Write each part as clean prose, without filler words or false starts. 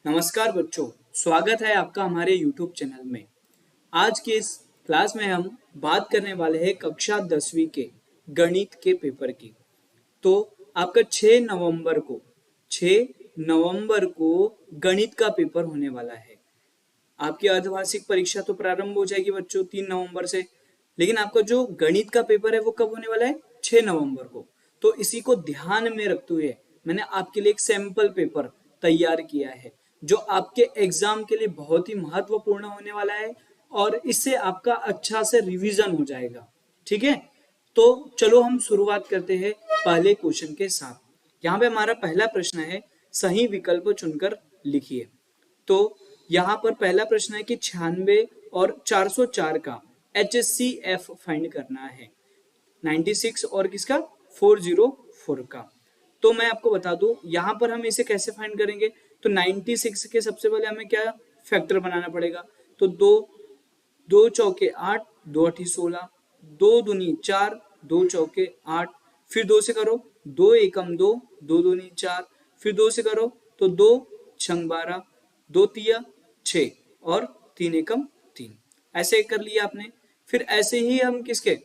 नमस्कार बच्चों, स्वागत है आपका हमारे YouTube चैनल में। आज के इस क्लास में हम बात करने वाले हैं कक्षा 10वीं के गणित के पेपर की। तो आपका 6 नवंबर को गणित का पेपर होने वाला है। आपकी अर्धवार्षिक परीक्षा तो प्रारंभ हो जाएगी बच्चों 3 नवंबर से, लेकिन आपका जो गणित का पेपर है वो कब होने वाला है? 6 नवंबर को। तो इसी को ध्यान में रखते हुए मैंने आपके लिए एक सैंपल पेपर तैयार किया है जो आपके एग्जाम के लिए बहुत ही महत्वपूर्ण होने वाला है और इससे आपका अच्छा से रिवीजन हो जाएगा। ठीक है, तो चलो हम शुरुआत करते हैं पहले क्वेश्चन के साथ। यहाँ पे हमारा पहला प्रश्न है, सही विकल्प चुनकर लिखिए। तो यहाँ पर पहला प्रश्न है कि 96 और 404 का HCF फाइंड करना है, 96 और किसका 404 का। तो मैं आपको बता दूं यहाँ पर हम इसे कैसे फाइंड करेंगे। तो 96 के सबसे पहले हमें क्या फैक्टर बनाना पड़ेगा। तो दो चौके 8, 2 अठी 16, 2 दूनी 4, 2 चौके 8, फिर 2 से करो 2 एकम 2, 2 दूनी 4, फिर 2 से करो तो 2 छंग 12, 2 तिया 6 और 3 एकम 3। ऐसे कर लिया आपने। फिर ऐसे ही हम किसके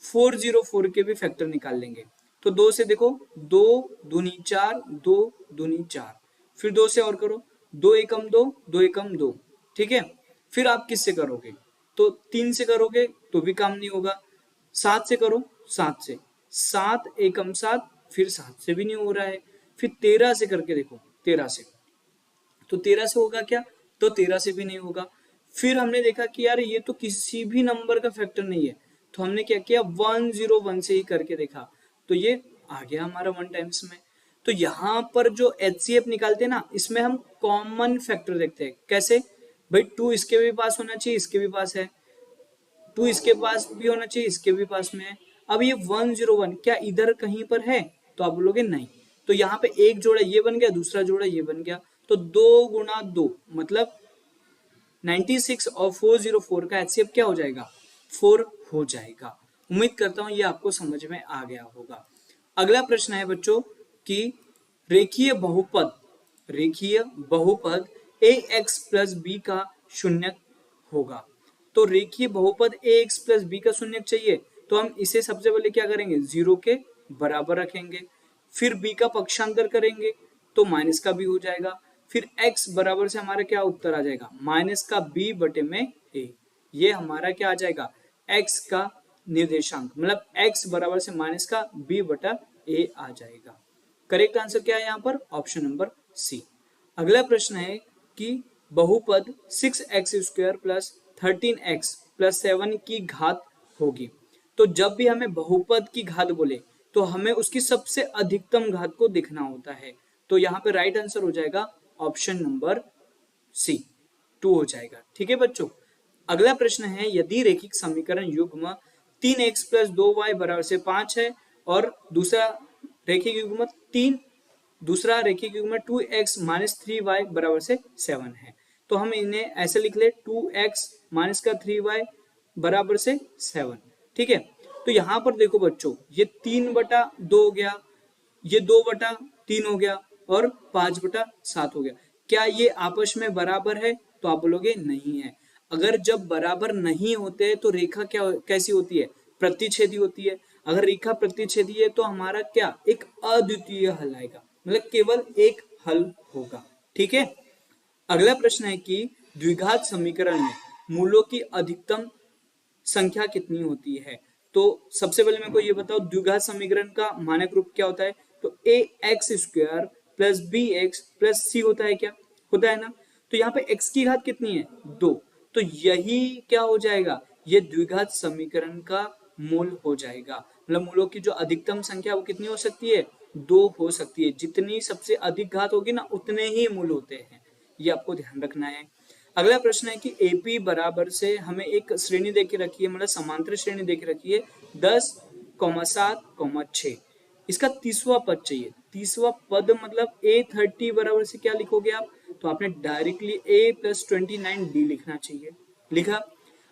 404 के भी फैक्टर निकाल लेंगे। तो 2 से देखो 2 दूनी 4, 2 दूनी 4, फिर 2 से और करो 2 एकम 2, 2 एकम 2। ठीक है, फिर आप किससे करोगे तो 3 से करोगे तो भी काम नहीं होगा। 7 से करो 7 से, 7 एकम 7, फिर 7 से भी नहीं हो रहा है। फिर 13 से करके देखो 13 से, तो 13 से होगा क्या? तो 13 से भी नहीं होगा। फिर हमने देखा कि यार ये तो किसी भी नंबर का फैक्टर नहीं है, तो हमने क्या किया 101 से ही करके देखा, तो ये आ गया हमारा 1 टाइम्स में। तो यहाँ पर जो HCF निकालते हैं ना, इसमें हम कॉमन फैक्टर देखते हैं। कैसे भाई, 2 इसके भी पास होना चाहिए, इसके भी पास है, 2 इसके पास भी होना चाहिए, इसके भी पास में है। अब ये 101 क्या इधर कहीं पर है? तो आप बोलोगे नहीं। तो यहाँ पे एक जोड़ा ये बन गया, दूसरा जोड़ा ये बन गया, तो 2 गुणा 2 मतलब 96 और 404 का HCF क्या हो जाएगा? 4 हो जाएगा। उम्मीद करता हूं ये आपको समझ में आ गया होगा। अगला प्रश्न है बच्चों कि रेखीय बहुपद ax प्लस बी का शून्यक होगा। तो रेखीय बहुपद ax प्लस बी का शून्यक चाहिए, तो हम इसे सबसे पहले क्या करेंगे 0 के बराबर रखेंगे, फिर b का पक्षांतर करेंगे तो माइनस का b हो जाएगा, फिर x बराबर से हमारा क्या उत्तर आ जाएगा माइनस का b बटे में a। ये हमारा क्या आ जाएगा x का निर्देशांक, मतलब x बराबर से माइनस का b बटा a आ जाएगा। करेक्ट आंसर क्या है यहाँ पर? Option number C. अगला प्रश्न है कि बहुपद 6x² प्लस 13x प्लस 7 की घात होगी। तो जब भी हमें बहुपद की घात बोले तो हमें उसकी सबसे अधिकतम घात को देखना होता है। तो यहाँ पे राइट आंसर हो जाएगा ऑप्शन नंबर सी, 2 हो जाएगा। ठीक है बच्चों, अगला प्रश्न है यदि रेखिक समीकरण युग्म 3x प्लस 2y बराबर से 5 है और दूसरा रेखिक युग्म 2x माइनस 3y बराबर से 7 है, तो हम इन्हें ऐसे लिख ले 2x माइनस का 3y बराबर से 7। ठीक है, तो यहाँ पर देखो बच्चों ये 3/2 हो गया, ये 2/3 हो गया और 5/7 हो गया। क्या ये आपस में बराबर है? तो आप बोलोगे नहीं है। अगर जब बराबर नहीं होते तो रेखा क्या कैसी होती है? प्रतिच्छेदी होती है। अगर रेखा प्रतिच्छेदी है तो हमारा क्या एक अद्वितीय हल आएगा, मतलब केवल एक हल होगा। ठीक है, अगला प्रश्न है कि द्विघात समीकरण में मूलों की अधिकतम संख्या कितनी होती है। तो सबसे पहले मेरे को ये बताओ द्विघात समीकरण का मानक रूप क्या होता है। तो ax² plus bx plus c होता है, क्या होता है ना। तो यहाँ पे x की घात कितनी है 2, तो यही क्या हो जाएगा ये द्विघात समीकरण का मूल हो जाएगा। मतलब मूलों की जो अधिकतम संख्या वो कितनी हो सकती है 2 हो सकती है। जितनी सबसे अधिक घात होगी ना उतने ही मूल होते हैं, ये आपको ध्यान रखना है। अगला प्रश्न है कि AP बराबर से हमें एक श्रेणी देके रखी है, मतलब समांतर श्रेणी देके रखी है 10, 7, 6। इसका 30वां पद चाहिए। 30वां पद मतलब A30 बराबर से क्या लिखोगे आप? तो आपने डायरेक्टली A प्लस 29D लिखना चाहिए। लिखा।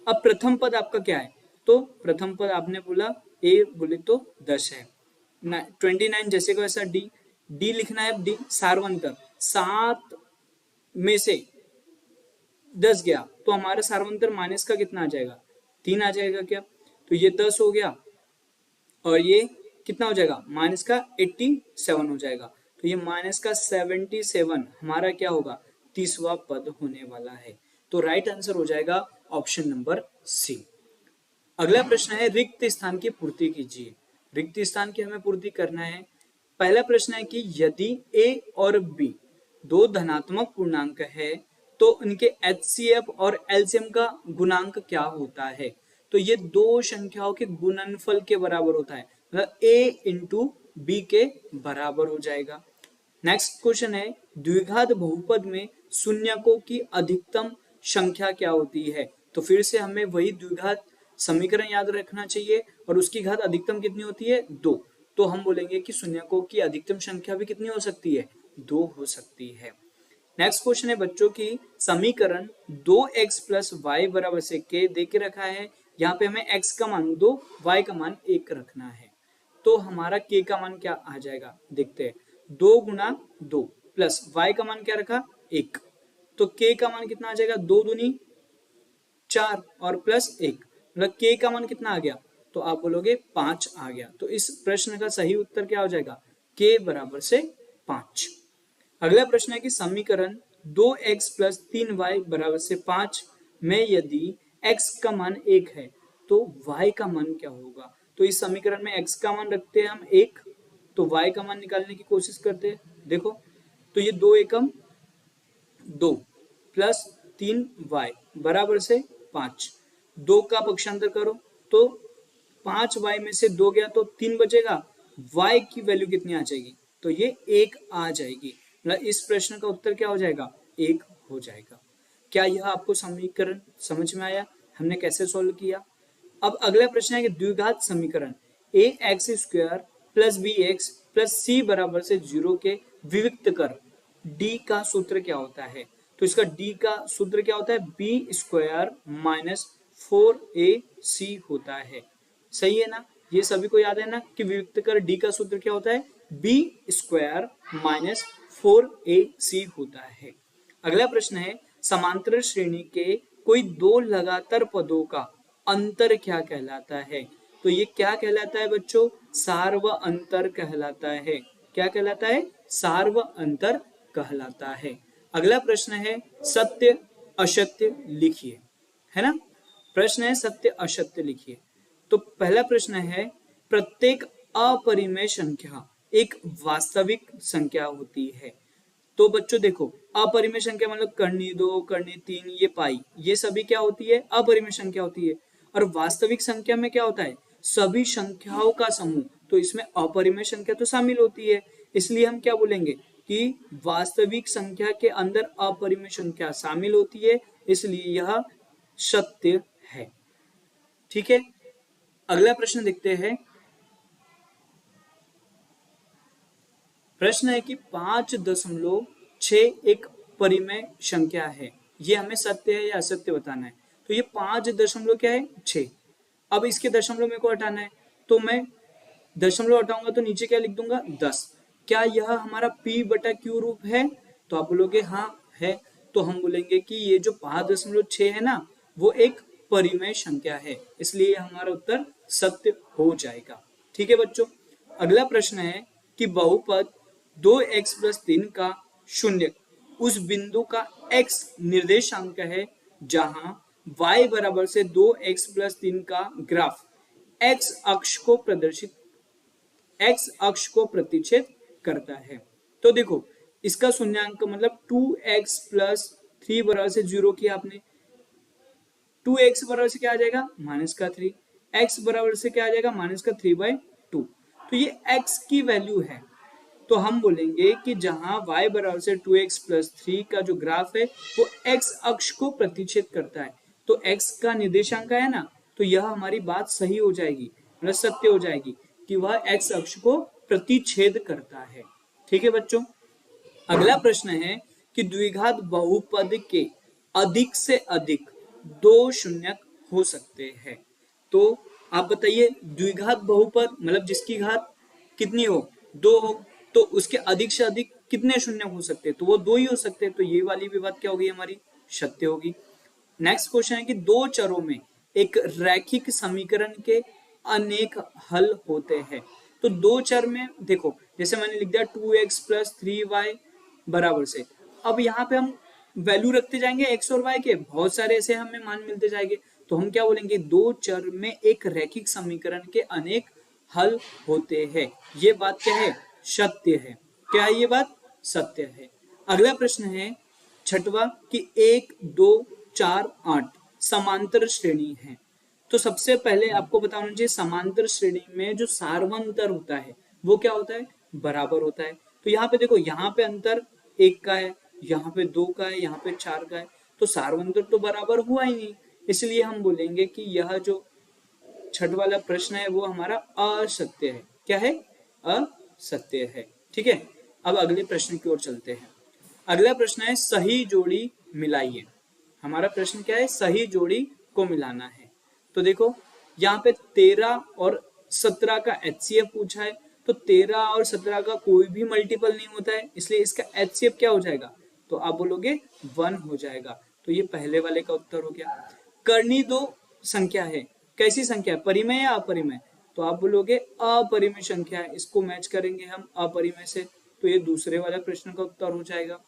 अब प्रथम पद आपका क्या है? तो प्रथम पद आपने बोला A बोले तो 10 है, 29 जैसे को ऐसा D लिखना है। D सारवंतर 7 में से 10 गया तो हमारा सार्वंतर माइनस का कितना आ जाएगा, 3 आ जाएगा क्या। तो ये 10 हो गया और ये कितना हो जाएगा, माइनस का 87 हो जाएगा। तो ये माइनस का 77 हमारा क्या होगा, 30वां पद होने वाला है। तो राइट आंसर हो जाएगा ऑप्शन नंबर सी। अगला प्रश्न है रिक्त स्थान की पूर्ति कीजिए। रिक्त स्थान की हमें पूर्ति करना है। पहला प्रश्न है कि यदि a और b दो धनात्मक पूर्णांक है तो उनके HCF और LCM का गुणांक क्या होता है। तो ये दो संख्याओं के गुणनफल के बराबर होता है, मतलब a इंटू बी के बराबर हो जाएगा। नेक्स्ट क्वेश्चन है द्विघात बहुपद में शून्यकों की अधिकतम संख्या क्या होती है। तो फिर से हमें वही द्विघात समीकरण याद रखना चाहिए और उसकी घात अधिकतम कितनी होती है, 2। तो हम बोलेंगे कि शून्यकों की अधिकतम संख्या भी कितनी हो सकती है, 2 हो सकती है। नेक्स्ट क्वेश्चन है बच्चों की समीकरण 2x प्लस वाई बराबर से k दे के रखा है। यहाँ पे हमें x का मान 2, y का मान 1 रखना है। तो हमारा k का मान क्या आ जाएगा, देखते हैं। 2 गुना 2 प्लस y का मान क्या रखा, 1। तो k का मान कितना आ जाएगा, 2 दूनी 4 और प्लस 1, मतलब k का मान कितना आ गया, तो आप बोलोगे 5 आ गया। तो इस प्रश्न का सही उत्तर क्या हो जाएगा, k बराबर से 5। अगला प्रश्न है कि समीकरण 2x प्लस 3y बराबर से 5 में यदि x का मान 1 है तो y का मान क्या होगा। तो इस समीकरण में x का मान रखते हैं हम 1, तो y का मान निकालने की कोशिश करते हैं। देखो तो ये 2 एकम 2 प्लस 3y बराबर से 5, 2 का पक्षांतर करो तो 5y में से 2 गया तो 3 बचेगा, y की वैल्यू कितनी आ जाएगी, तो ये 1 आ जाएगी। मतलब इस प्रश्न का उत्तर क्या हो जाएगा, 1 हो जाएगा। क्या यह आपको समीकरण समझ में आया, हमने कैसे सोल्व किया। अब अगला प्रश्न है कि द्विघात समीकरण ax² plus bx plus c बराबर से 0 के विविक्त कर d का सूत्र क्या होता है। तो इसका d का सूत्र क्या होता है, b² माइनस 4ac होता है। सही है ना, ये सभी को याद है ना कि विविक्त कर d का सूत्र क्या होता है, b² माइनस 4ac होता है। अगला प्रश्न है समांतर श्रेणी के कोई दो लगातार पदों का अंतर क्या कहलाता है। तो ये क्या कहलाता है बच्चों, सार्व अंतर कहलाता है। क्या कहलाता है, सार्व अंतर कहलाता है। अगला प्रश्न है सत्य असत्य लिखिए, है ना। प्रश्न है सत्य असत्य लिखिए। तो पहला प्रश्न है प्रत्येक अपरिमेय संख्या एक वास्तविक संख्या होती है। तो बच्चों देखो अपरिमेय संख्या मतलब करनी 2 करनी 3 ये पाई, ये सभी क्या होती है, अपरिमेय संख्या होती है। और वास्तविक संख्या में क्या होता है, सभी संख्याओं का समूह। तो इसमें अपरिमेय संख्या तो शामिल होती है, इसलिए हम क्या बोलेंगे कि वास्तविक संख्या के अंदर अपरिमेय संख्या शामिल होती है, इसलिए यह सत्य है। ठीक है, अगला प्रश्न देखते हैं। प्रश्न है कि 5.6 एक परिमेय संख्या है, ये हमें सत्य है या असत्य बताना है। तो ये 5 क्या है 6। अब इसके दशमलव मेरे को हटाना है, तो मैं दशमलव हटाऊंगा तो नीचे क्या लिख दूंगा 10। क्या यह हमारा p/q रूप है, तो आप बोलोगे हाँ है। तो हम बोलेंगे कि ये जो 5.6 है ना वो एक परिमेय संख्या है, इसलिए हमारा उत्तर सत्य हो जाएगा। ठीक है बच्चों, अगला प्रश्न है कि बहुपद 2x प्लस 3 का शून्य उस बिंदु का x निर्देशांक है जहां y बराबर से 2x प्लस 3 का ग्राफ x अक्ष को प्रतिच्छेद करता है। तो देखो इसका शून्यांक मतलब 2x प्लस 3 बराबर से 0 किया आपने, 2x बराबर से क्या आ जाएगा -3, x बराबर से क्या आ जाएगा -3/2। तो ये x की वैल्यू है, तो हम बोलेंगे कि जहां y बराबर से 2x प्लस 3 का जो ग्राफ है वो x अक्ष को प्रतिच्छेद करता है, तो x का निर्देशांक है ना, तो यह हमारी बात सही हो जाएगी, मतलब सत्य हो जाएगी कि वह x अक्ष को प्रतिच्छेद करता है। ठीक है बच्चों, अगला प्रश्न है कि द्विघात बहुपद के अधिक से अधिक 2 शून्यक हो सकते हैं। तो आप बताइए द्विघात बहुपद मतलब जिसकी घात कितनी हो 2 हो, तो उसके अधिक से अधिक कितने शून्य हो सकते हैं, तो वो 2 ही हो सकते हैं। तो ये वाली भी बात क्या होगी हमारी, सत्य होगी। नेक्स्ट क्वेश्चन है कि दो चरों में एक रैखिक समीकरण के अनेक हल होते हैं। तो दो चर में देखो, जैसे मैंने लिख दिया 2x + 3y बराबर से, अब यहाँ पे हम वैल्यू रखते जाएंगे x और y के, बहुत सारे ऐसे हमें मान मिलते जाएंगे। तो हम क्या बोलेंगे, दो चर में एक रैखिक समीकरण के अनेक हल होते हैं। ये बात क्या है, सत्य है। क्या है ये बात, सत्य है। अगला प्रश्न है छठवा कि 1 2 4 8 समांतर श्रेणी है। तो सबसे पहले आपको पता होना चाहिए समांतर श्रेणी में जो सार्वंतर होता है वो क्या होता है, बराबर होता है। तो यहाँ पे देखो, यहाँ पे अंतर 1 का है, यहाँ पे 2 का है, यहाँ पे 4 का है, तो सार्वंतर तो बराबर हुआ ही नहीं। इसलिए हम बोलेंगे कि यह जो छठ वाला प्रश्न है वो हमारा असत्य है। क्या है, असत्य है। ठीक है, अब अगले प्रश्न की ओर चलते हैं। अगला प्रश्न है सही जोड़ी मिलाइए। हमारा प्रश्न क्या है, सही जोड़ी को मिलाना है। तो देखो यहाँ पे 13 और 17 का HCF पूछा है, तो 13 और 17 का कोई भी मल्टीपल नहीं होता है, इसलिए इसका HCF क्या हो जाएगा, तो आप बोलोगे 1 हो जाएगा। तो ये पहले वाले का उत्तर हो गया। करनी दो संख्या है, कैसी संख्या है, परिमेय या अपरिमेय, तो आप बोलोगे अपरिमेय संख्या है, इसको मैच करेंगे हम अपरिमेय से, तो ये दूसरे वाले प्रश्न का उत्तर हो जाएगा।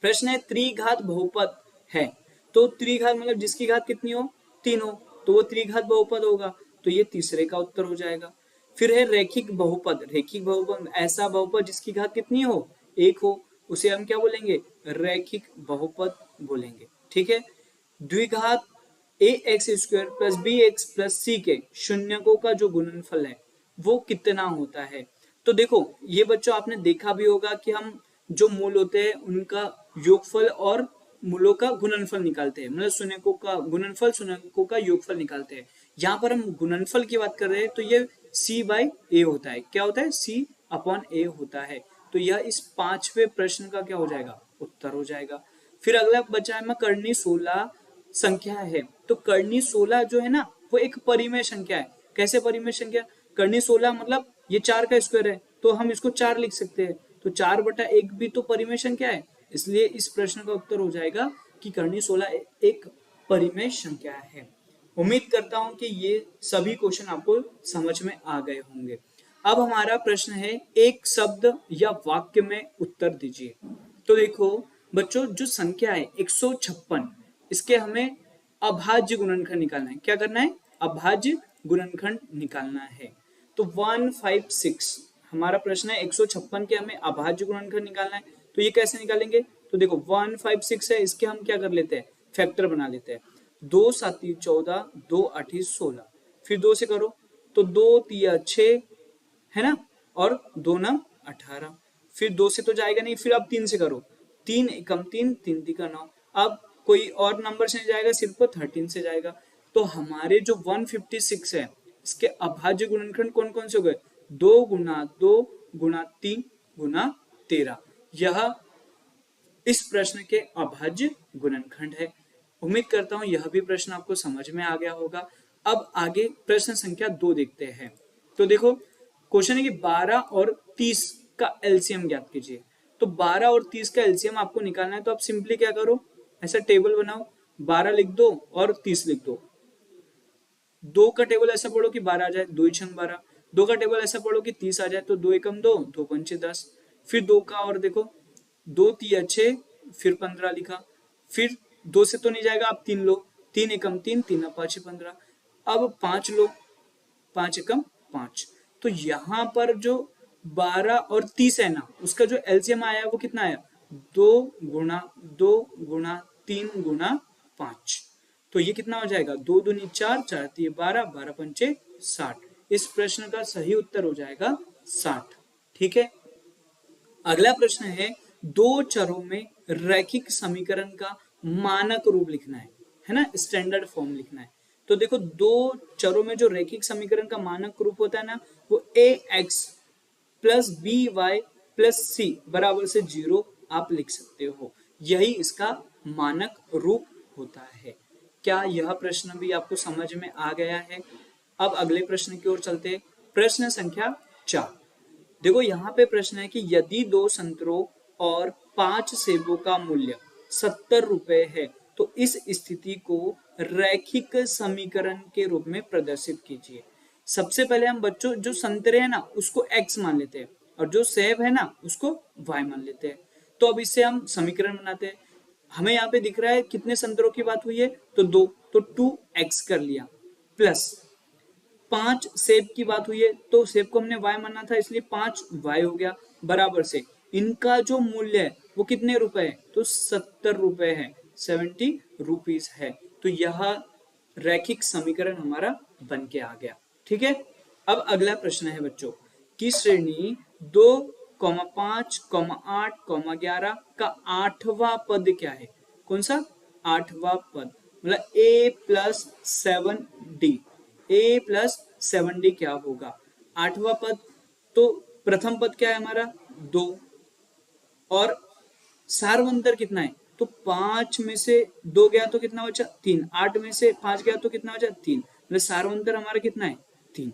प्रश्न है त्रिघात बहुपद है। तो त्रिघात मतलब जिसकी घात कितनी हो, 3 हो, तो वो त्रिघात बहुपद होगा, तो ये तीसरे का उत्तर हो जाएगा। फिर है रैखिक बहुपद। रैखिक बहुपद ऐसा बहुपद जिसकी घात कितनी हो, 1 हो, उसे हम क्या बोलेंगे, रैखिक बहुपद बोलेंगे। ठीक है। द्विघात ax² + bx + c के शून्यकों का जो गुणनफल है वो कितना होता है। तो देखो ये बच्चों आपने देखा भी होगा कि हम जो मूल होते हैं उनका योगफल और मूलों का गुणनफल निकालते हैं, मतलब शून्यकों का गुणनफल शून्यकों का योगफल निकालते हैं। यहाँ पर हम गुणनफल की बात कर रहे हैं, तो ये c/a होता है। क्या होता है, c/a होता है। तो यह इस 5वें प्रश्न का क्या हो जाएगा, उत्तर हो जाएगा। फिर अगला बचा है कर्णी 16 संख्या है। तो कर्णी 16 जो है ना वो एक परिमेय संख्या है। कैसे परिमेय संख्या, कर्णी 16 मतलब ये 4 का स्क्वायर है, तो हम इसको 4 लिख सकते हैं, तो 4/1 भी तो परिमेय संख्या है। इसलिए इस प्रश्न का उत्तर हो जाएगा कि कर्णी 16 एक परिमेय संख्या है। उम्मीद करता हूं कि ये सभी क्वेश्चन आपको समझ में आ गए होंगे। अब हमारा प्रश्न है एक शब्द या वाक्य में उत्तर दीजिए। तो देखो बच्चों जो संख्या है 156, इसके हमें अभाज्य गुणनखंड निकालना है। क्या करना है, अभाज्य गुणनखंड निकालना है। तो 156 हमारा प्रश्न है, 156 के हमें अभाज्य गुणनखंड निकालना है। तो ये कैसे निकालेंगे, तो देखो 156 है, इसके हम क्या कर लेते हैं, फैक्टर बना लेते हैं। 2 7 14, 2 8 16, फिर 2 से करो तो 2 3 6 है ना, और 2 9 18, फिर 2 से तो जाएगा नहीं, फिर अब 3 से करो, 3 एकम 3, 3 तिका 9। अब कोई और नंबर से जाएगा, सिर्फ 13 से जाएगा। तो हमारे जो 156 है इसके अभाज्य गुणनखंड कौन कौन से हो गए, 2 × 2 × 3 × 13। यह इस प्रश्न के अभाज्य गुणनखंड है। उम्मीद करता हूं यह भी प्रश्न आपको समझ में आ गया होगा। अब आगे प्रश्न संख्या 2 देखते हैं। तो देखो क्वेश्चन है कि 12 और 30 का एलसीएम ज्ञात कीजिए। तो 12 और 30 का एलसीएम आपको निकालना है, तो आप सिंपली क्या करो, ऐसा टेबल बनाओ, 12 लिख दो और 30 लिख दो। 2 का टेबल ऐसा पढ़ो कि 12 आ जाए, 2 × 12। 2 का टेबल ऐसा पढ़ो कि 30 आ जाए, तो 2 एकम 2, 2 पंचे 10। फिर 2 का और देखो, 2 3 6, फिर 15 लिखा। फिर 2 से तो नहीं जाएगा, आप 3 लो, 3 एकम 3, 3 5 15। अब 5 लो, 5 एकम 5। तो यहाँ पर जो 12 और 30 है ना, उसका जो एलसीएम आया वो कितना आया, 2 × 2 × 3 × 5। तो ये कितना हो जाएगा, 2 दूनी 4, 4 3 12, 12 पंचे 60। इस प्रश्न का सही उत्तर हो जाएगा 60। ठीक है। अगला प्रश्न है दो चरों में रैखिक समीकरण का मानक रूप लिखना है ना, स्टैंडर्ड फॉर्म लिखना है। तो देखो दो चरों में जो रैखिक समीकरण का मानक रूप होता है ना, वो ax + by + c बराबर से 0 आप लिख सकते हो। यही इसका मानक रूप होता है। क्या यह प्रश्न भी आपको समझ में आ गया है। अब अगले प्रश्न की ओर चलते हैं। प्रश्न संख्या 4। देखो यहाँ पे प्रश्न है कि यदि 2 संतरों और 5 सेबों का मूल्य 70 रुपए है तो इस स्थिति को रैखिक समीकरण के रूप में प्रदर्शित कीजिए। सबसे पहले हम बच्चों जो संतरे है ना उसको x मान लेते हैं और जो सेब है ना उसको y मान लेते हैं। तो अब इससे हम समीकरण बनाते हैं। हमें यहाँ पे दिख रहा है कितने संतरों की बात हुई है, तो 2, तो 2x कर लिया, प्लस 5 सेब की बात हुई है तो सेब को हमने y माना था इसलिए 5y हो गया, बराबर से इनका जो मूल्य है वो कितने रुपए है, तो 70 रुपए है, 70 रुपीज है। तो यह रैखिक समीकरण हमारा बन के आ गया। ठीक है, अब अगला प्रश्न है बच्चों कि श्रेणी 2,5, 8, 11 का 8वां पद क्या है। कौन सा 8वां पद, मतलब a प्लस 7d क्या होगा। 8वां पद, तो प्रथम पद क्या है हमारा 2 और सार्वंतर कितना है, तो 5 में से 2 गया तो कितना बचा 3, 8 में से 5 गया तो कितना बचा 3, मतलब सार्वंतर हमारा कितना है 3।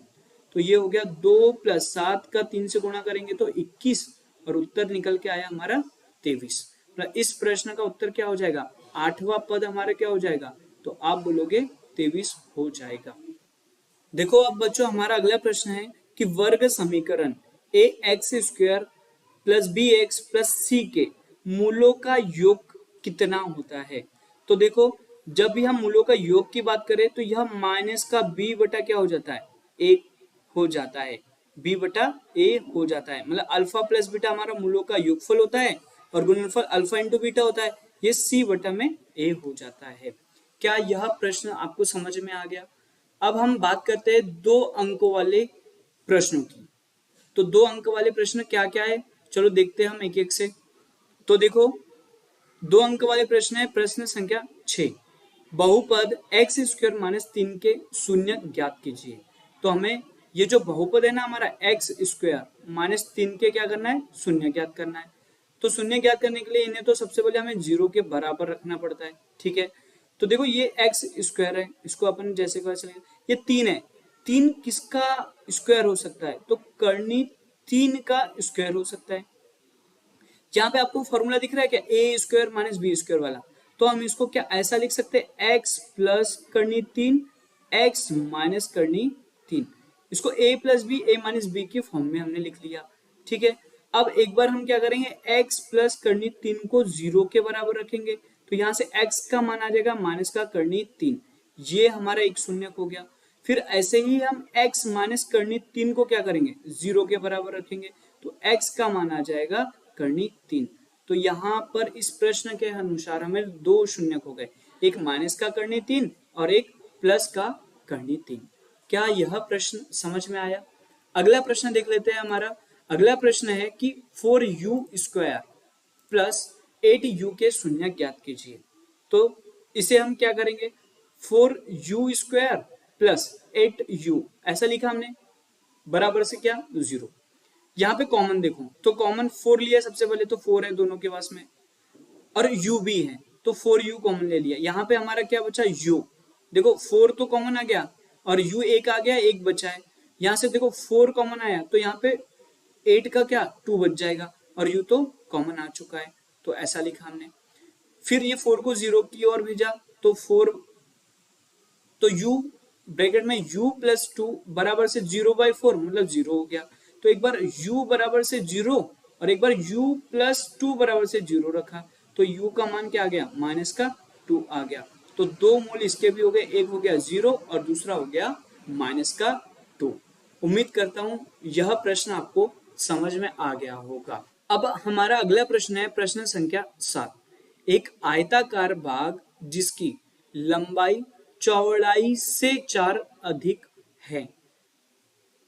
तो ये हो गया 2 प्लस 7 का 3 से गुणा करेंगे तो 21 और उत्तर निकल के आया हमारा 23। मतलब इस प्रश्न का उत्तर क्या हो जाएगा, 8वां पद हमारा क्या हो जाएगा, तो आप बोलोगे 23 हो जाएगा। देखो अब बच्चों हमारा अगला प्रश्न है कि वर्ग समीकरण a x square plus b x plus c के मूलों का योग कितना होता है। तो देखो जब भी हम मूलों का योग की बात करें तो यह माइनस का बी बटा क्या हो जाता है, एक हो जाता है, बी बटा ए हो जाता है। मतलब अल्फा प्लस बीटा हमारा मूलों का योगफल होता है और गुणनफल अल्फा इंटू बीटा होता है, ये सी बटा में ए हो जाता है। क्या यह प्रश्न आपको समझ में आ गया। अब हम बात करते हैं 2 अंकों वाले प्रश्नों की। तो 2 अंक वाले प्रश्न क्या क्या है, चलो देखते हैं हम एक एक से। तो देखो 2 अंक वाले प्रश्न है, प्रश्न संख्या 6, बहुपद एक्स स्क्वायर माइनस 3 के शून्य ज्ञात कीजिए। तो हमें ये जो बहुपद है ना हमारा एक्स स्क्वायर माइनस 3 के क्या करना है, शून्य ज्ञात करना है। तो शून्य ज्ञात करने के लिए इन्हें तो सबसे पहले हमें 0 के बराबर रखना पड़ता है। ठीक है, तो देखो ये एक्स स्क्वायर है, इसको अपन जैसे कैसे चलेगा, ये 3 है, 3 किसका स्क्वायर हो सकता है, तो कर्णी 3 का स्क्वायर हो सकता है। यहाँ पे आपको फॉर्मूला दिख रहा है क्या, ए स्क्वायर माइनस बी स्क्वायर वाला, तो हम इसको क्या ऐसा लिख सकते हैं, x plus Karni 3 x minus Karni 3, इसको ए प्लस बी ए माइनस बी की फॉर्म में हमने लिख लिया। ठीक है, अब एक बार हम क्या करेंगे, x प्लस कर्णी 3 को 0 के बराबर रखेंगे तो यहाँ से x का मान आ जाएगा माइनस का कर्णी 3, ये हमारा एक शून्य हो गया। फिर ऐसे ही हम x माइनस कर्णी 3 को क्या करेंगे, 0 के बराबर रखेंगे तो x का मान आ जाएगा कर्णी 3। तो यहाँ पर इस प्रश्न के अनुसार हमें 2 शून्य हो गए, एक माइनस का कर्णी 3 और एक प्लस का कर्णी 3। क्या यह प्रश्न समझ में आया। अगला प्रश्न देख लेते हैं हमारा। अगला प्रश्न है कि 4u स्क्वायर प्लस 8u के शून्य ज्ञात कीजिए। तो इसे हम क्या करेंगे, 4u स्क्वायर प्लस 8u ऐसा लिखा हमने, बराबर से क्या 0। यहाँ पे कॉमन देखो तो कॉमन 4 लिया सबसे पहले, तो 4 है दोनों के पास में और u भी है तो 4u कॉमन ले लिया। यहाँ पे हमारा क्या बचा u, देखो 4 तो कॉमन आ गया और u एक आ गया, एक बचा है। यहाँ से देखो 4 कॉमन आया तो यहाँ पे 8 का क्या 2 बच जाएगा और u तो कॉमन आ चुका है, तो ऐसा लिखा हमने। फिर ये 4 को 0 की ओर भेजा तो 4, तो u ब्रैकेट में u प्लस 2 बराबर से 0/4 मतलब 0 हो गया। तो एक बार u बराबर से 0 और एक बार u प्लस 2 बराबर से 0 रखा तो u का मान क्या आ गया, माइनस का 2 आ गया। तो 2 मूल इसके भी हो गए, एक हो गया 0 और दूसरा हो गया माइनस का 2। उम्मीद करता हूं यह प्रश्न आपको समझ में आ गया होगा। अब हमारा अगला प्रश्न है प्रश्न संख्या 7, एक आयताकार बाग जिसकी लंबाई चौड़ाई से 4 अधिक है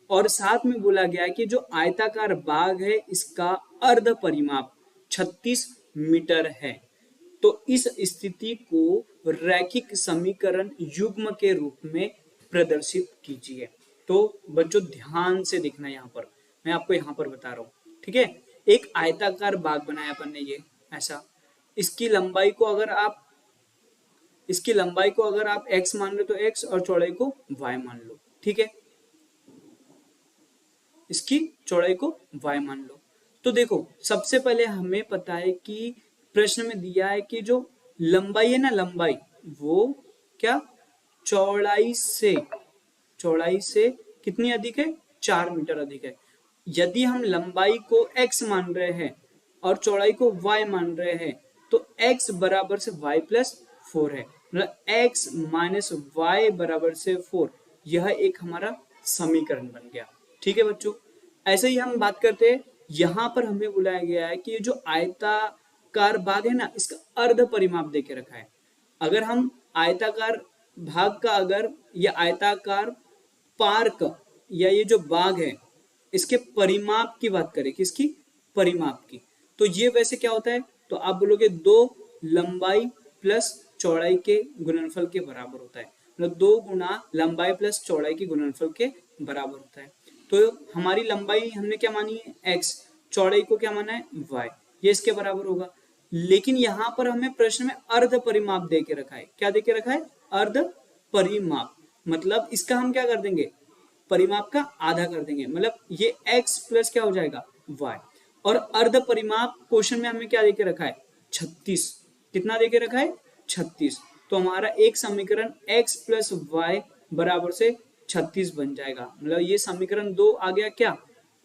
और साथ में बोला गया है कि जो आयताकार बाग है इसका अर्ध परिमाप 36 मीटर है। तो इस स्थिति को रैखिक समीकरण युग्म के रूप में प्रदर्शित कीजिए। तो बच्चों ध्यान से देखना, यहाँ पर मैं आपको यहाँ पर बता रहा हूँ। ठीक है, एक आयताकार बाग बनाया अपन ने, ये ऐसा, इसकी लंबाई को अगर आप x मान लो तो x और चौड़ाई को y मान लो। ठीक है, इसकी चौड़ाई को y मान लो। तो देखो सबसे पहले हमें पता है कि प्रश्न में दिया है कि जो लंबाई है ना, लंबाई वो क्या चौड़ाई से कितनी अधिक है, 4 मीटर अधिक है। यदि हम लंबाई को x मान रहे हैं और चौड़ाई को y मान रहे हैं तो x बराबर से y प्लस 4 है, मतलब x माइनस वाई बराबर से 4। यह एक हमारा समीकरण बन गया। ठीक है बच्चों, ऐसे ही हम बात करते हैं, यहां पर हमें बुलाया गया है कि जो आयताकार भाग है ना, इसका अर्ध परिमाप देके रखा है। अगर हम आयताकार भाग का अगर या आयताकार पार्क या ये जो बाग है इसके परिमाप की बात करें, किसकी, परिमाप की, तो ये वैसे क्या होता है, तो आप बोलोगे 2 लंबाई प्लस चौड़ाई के गुणनफल के बराबर होता है, मतलब 2 गुना लंबाई प्लस चौड़ाई के गुणनफल के बराबर होता है। तो हमारी लंबाई हमने क्या मानी है x, चौड़ाई को क्या माना है y, ये इसके बराबर होगा। लेकिन यहाँ पर हमें प्रश्न में अर्ध परिमाप दे के रखा है। क्या दे के रखा है, अर्ध परिमाप, मतलब इसका हम क्या कर देंगे, परिमाप का आधा कर देंगे, मतलब ये x प्लस क्या हो जाएगा y। और अर्ध परिमाप क्वेश्चन में हमें क्या देके रखा है 36, कितना देके रखा है 36। तो हमारा एक समीकरण x प्लस वाई बराबर से 36 बन जाएगा, मतलब ये समीकरण 2 आ गया क्या,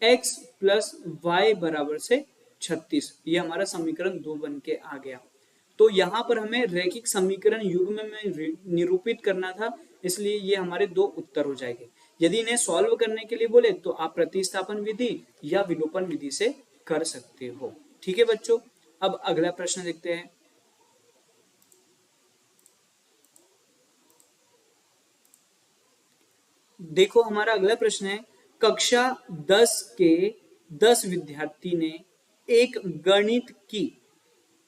x प्लस वाई बराबर से 36, ये हमारा समीकरण 2 बन के आ गया। तो यहाँ पर हमें रैखिक समीकरण युग्म में निरूपित करना था, इसलिए ये हमारे 2 उत्तर हो जाएंगे। यदि इन्हें सॉल्व करने के लिए बोले तो आप प्रतिस्थापन विधि या विलोपन विधि से कर सकते हो। ठीक है बच्चों, अब अगला प्रश्न देखते हैं। देखो हमारा अगला प्रश्न है, कक्षा 10 के 10 विद्यार्थी ने एक गणित की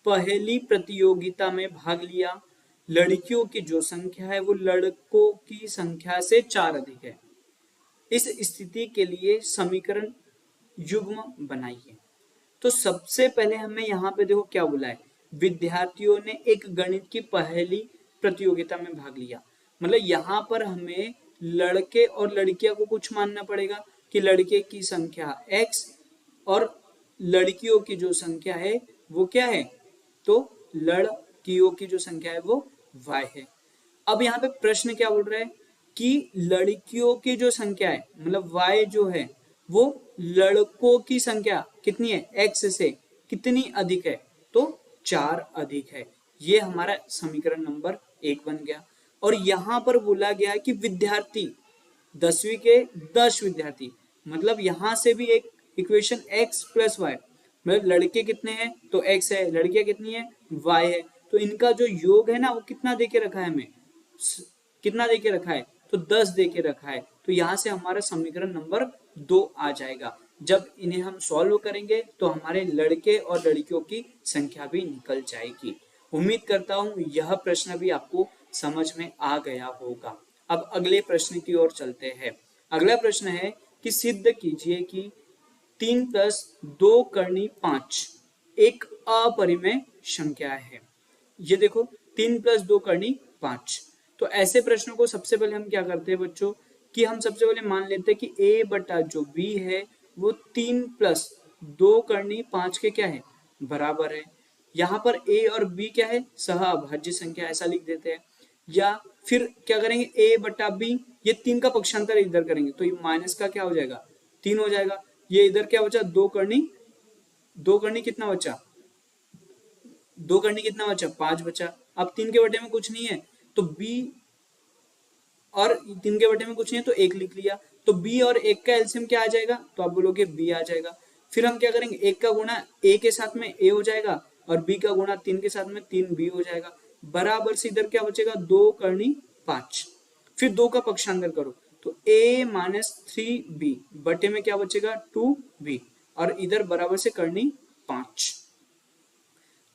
पहली प्रतियोगिता में भाग लिया। लड़कियों की जो संख्या है वो लड़कों की संख्या से 4 अधिक है। इस स्थिति के लिए समीकरण युग्म बनाइए। तो सबसे पहले हमें यहाँ पे देखो क्या बोला है, विद्यार्थियों ने एक गणित की पहली प्रतियोगिता में भाग लिया, मतलब यहाँ पर हमें लड़के और लड़कियां को कुछ मानना पड़ेगा कि लड़के की संख्या x और लड़कियों की जो संख्या है वो क्या है, तो लड़कियों की जो संख्या है वो y है। अब यहाँ पे प्रश्न क्या बोल रहा है कि लड़कियों की जो संख्या है, मतलब y जो है वो लड़कों की संख्या कितनी है, x से कितनी अधिक है, तो 4 अधिक है। ये हमारा समीकरण नंबर 1 बन गया। और यहाँ पर बोला गया है कि विद्यार्थी 10वीं के 10 विद्यार्थी, मतलब यहाँ से भी एक इक्वेशन x प्लस वाई, मतलब लड़के कितने हैं तो x है, लड़कियां कितनी है y है, तो इनका जो योग है ना वो कितना देके रखा है, हमें कितना देके रखा है, तो 10 देके रखा है। तो यहाँ से हमारा समीकरण नंबर 2 आ जाएगा। जब इन्हें हम सॉल्व करेंगे तो हमारे लड़के और लड़कियों की संख्या भी निकल जाएगी। उम्मीद करता हूँ यह प्रश्न भी आपको समझ में आ गया होगा। अब अगले प्रश्न की ओर चलते हैं। अगला प्रश्न है कि सिद्ध कीजिए कि 3 + 2 करनी 5 एक अपरिमेय संख्या है। ये देखो 3 + 2 करनी 5। तो ऐसे प्रश्नों को सबसे पहले हम क्या करते हैं बच्चों, कि हम सबसे पहले मान लेते हैं कि a बटा जो b है वो 3 + 2 करनी 5 के क्या है, बराबर है। यहाँ पर a और b क्या है, सहअभाज्य संख्या, ऐसा लिख देते हैं। या फिर क्या करेंगे, a बटा b, ये 3 का पक्षांतर इधर करेंगे तो ये माइनस का क्या हो जाएगा 3 हो जाएगा। ये इधर क्या बचा 2 करनी कितना बचा, 2 करनी कितना बचा 5 बचा। अब 3 के बटे में कुछ नहीं है तो b, और 3 के बटे में कुछ नहीं है तो 1 लिख लिया, तो b और 1 का एलसीएम क्या आ जाएगा, तो आप बोलोगे b आ जाएगा। फिर हम क्या करेंगे, 1 का गुणा a के साथ में a हो जाएगा और b का गुणा 3 के साथ में 3b हो जाएगा, बराबर से इधर क्या बचेगा 2 करनी 5। फिर 2 का पक्षांतर करो तो a - 3b बटे में क्या बचेगा 2b, और इधर बराबर से करनी 5।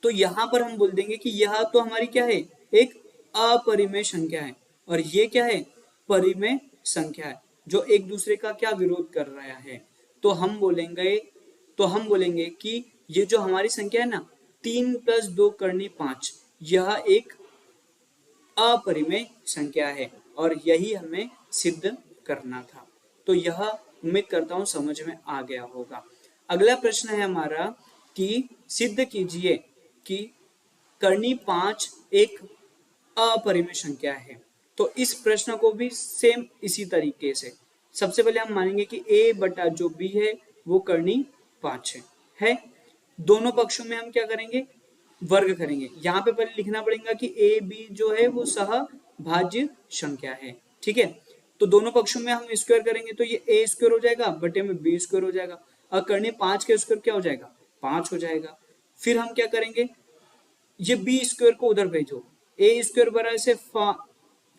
तो यहां पर हम बोल देंगे कि यह तो हमारी क्या है, एक अपरिमेय संख्या है, और ये क्या है, परिमेय संख्या है जो एक दूसरे का क्या विरोध कर रहा है। तो हम बोलेंगे कि ये जो हमारी संख्या है ना 3 + 2 करनी 5, यह एक अपरिमेय संख्या है और यही हमें सिद्ध करना था। तो यह उम्मीद करता हूँ समझ में आ गया होगा। अगला प्रश्न है हमारा कि सिद्ध कीजिए कि कर्णी 5 एक अपरिमेय संख्या है। तो इस प्रश्न को भी सेम इसी तरीके से सबसे पहले हम मानेंगे कि a बटा जो b है वो कर्णी 5 है। दोनों पक्षों में हम क्या करेंगे, वर्ग करेंगे। यहाँ पे पहले लिखना पड़ेगा कि ए बी जो है वो सहभाज्य संख्या है, ठीक है। तो दोनों पक्षों में हम स्क्वायर करेंगे तो ये ए स्क्वायर हो जाएगा बटे में बी स्क्वायर हो जाएगा, और कर्णी 5 के स्क्वायर क्या हो जाएगा, 5 हो जाएगा। फिर हम क्या करेंगे, ये बी स्क्वायर को उधर भेजो, ए स्क्वायर बराबर से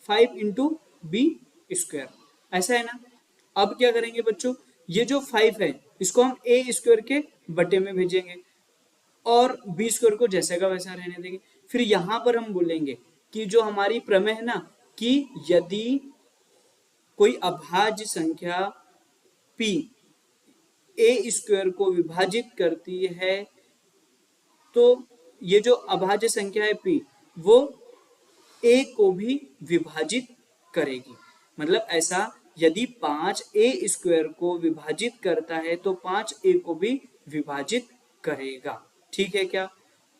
5 इंटू बी स्क्वायर, ऐसा है ना। अब क्या करेंगे बच्चों, ये जो 5 है इसको हम ए स्क्वायर के बटे में भेजेंगे और बी स्क्वायर को जैसे का वैसा रहने देंगे। फिर यहां पर हम बोलेंगे कि जो हमारी प्रमेय है ना, कि यदि कोई अभाज्य संख्या p ए स्क्वायर को विभाजित करती है तो ये जो अभाज्य संख्या है p वो a को भी विभाजित करेगी। मतलब ऐसा, यदि 5 ए स्क्वायर को विभाजित करता है तो 5 ए को भी विभाजित करेगा, ठीक है क्या।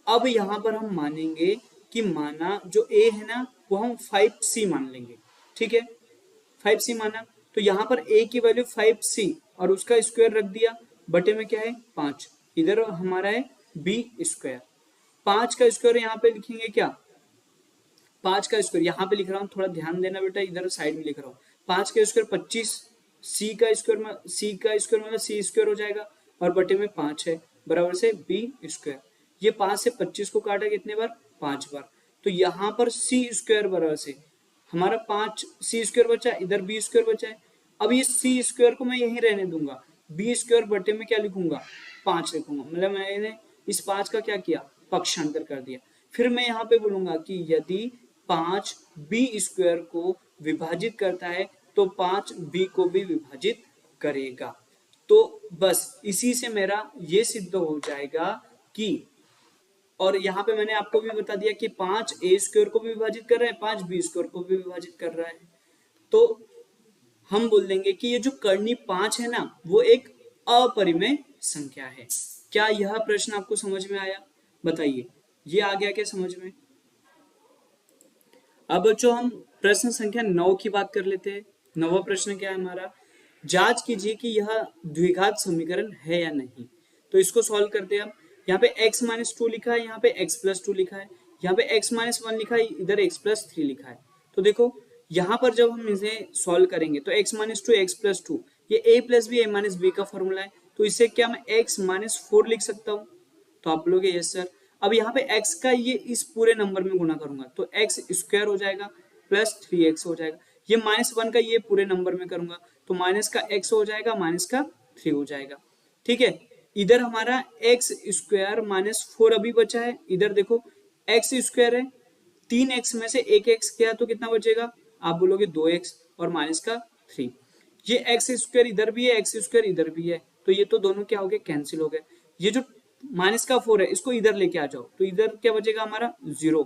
अब यहां पर हम मानेंगे कि माना जो a है ना वो हम 5c मान लेंगे, ठीक है। 5c माना तो यहाँ पर a की वैल्यू 5c और उसका स्क्वायर रख दिया, बटे में क्या है 5, इधर हमारा है b स्क्वायर। 5 का स्क्वायर यहाँ पे लिखेंगे क्या, 5 का स्क्वायर यहाँ पे लिख रहा हूँ, थोड़ा ध्यान देना बेटा, इधर साइड में लिख रहा हूँ। 5 का स्क्वायर 25, c का स्क्वायर मतलब c स्क्वायर हो जाएगा और बटे में 5 है बराबर से b स्क्वायर। ये 5 से 25 को काटा कितने बार, 5 बार। तो यहाँ पर c स्क्वायर बराबर से हमारा 5 c स्क्वायर बचा, इधर b स्क्वायर बचा है। अब ये c स्क्वायर को मैं यहीं रहने दूंगा, b स्क्वायर बटे में क्या लिखूंगा, 5 लिखूंगा। मतलब मैंने इस 5 का क्या किया, पक्षांतर कर दिया। फिर मैं यहाँ पे बोलूंगा कि यदि 5 b स्क्वायर को विभाजित करता है तो 5 b को भी विभाजित करेगा। तो बस इसी से मेरा ये सिद्ध हो जाएगा कि, और यहाँ पे मैंने आपको भी बता दिया कि 5 ए स्क्वायर को भी विभाजित कर रहा है, 5 बी स्क्वायर को भी विभाजित कर रहा है। तो हम बोल देंगे कि ये जो कर्णी 5 है ना वो एक अपरिमेय संख्या है। क्या यह प्रश्न आपको समझ में आया, बताइए, ये आ गया क्या समझ में। अब बच्चों हम प्रश्न संख्या 9 की बात कर लेते हैं। 9वां प्रश्न क्या है हमारा, जांच कीजिए कि यह द्विघात समीकरण है या नहीं। तो इसको सॉल्व करते हैं हम। यहाँ पे x माइनस 2 लिखा है, यहाँ पे x प्लस 2 लिखा है, यहाँ पे x माइनस 1 लिखा है, इधर x प्लस 3 लिखा है। तो देखो यहाँ पर जब हम इसे सॉल्व करेंगे तो x माइनस 2 x प्लस 2 ये a plus B a minus B का फॉर्मूला है, तो इसे क्या मैं x माइनस 4 लिख सकता हूँ। तो आप बोलोगे यस सर। अब यहाँ पे x का ये इस पूरे नंबर में गुणा करूंगा तो x स्क्वायर हो जाएगा प्लस 3x हो जाएगा। ये -1 का ये पूरे नंबर में करूंगा तो माइनस का x हो जाएगा, माइनस का 3 हो जाएगा, ठीक है। इधर हमारा x स्क्वायर माइनस 4 अभी बचा है, इधर देखो x स्क्वायर है, 3x में से एक x किया तो कितना बचेगा, आप बोलोगे 2x और माइनस का 3। ये x स्क्वायर इधर भी है, x स्क्वायर इधर भी है, तो ये तो दोनों क्या हो गए, कैंसिल हो गए। ये जो माइनस का 4 है इसको इधर लेके आ जाओ तो इधर क्या बचेगा हमारा 0।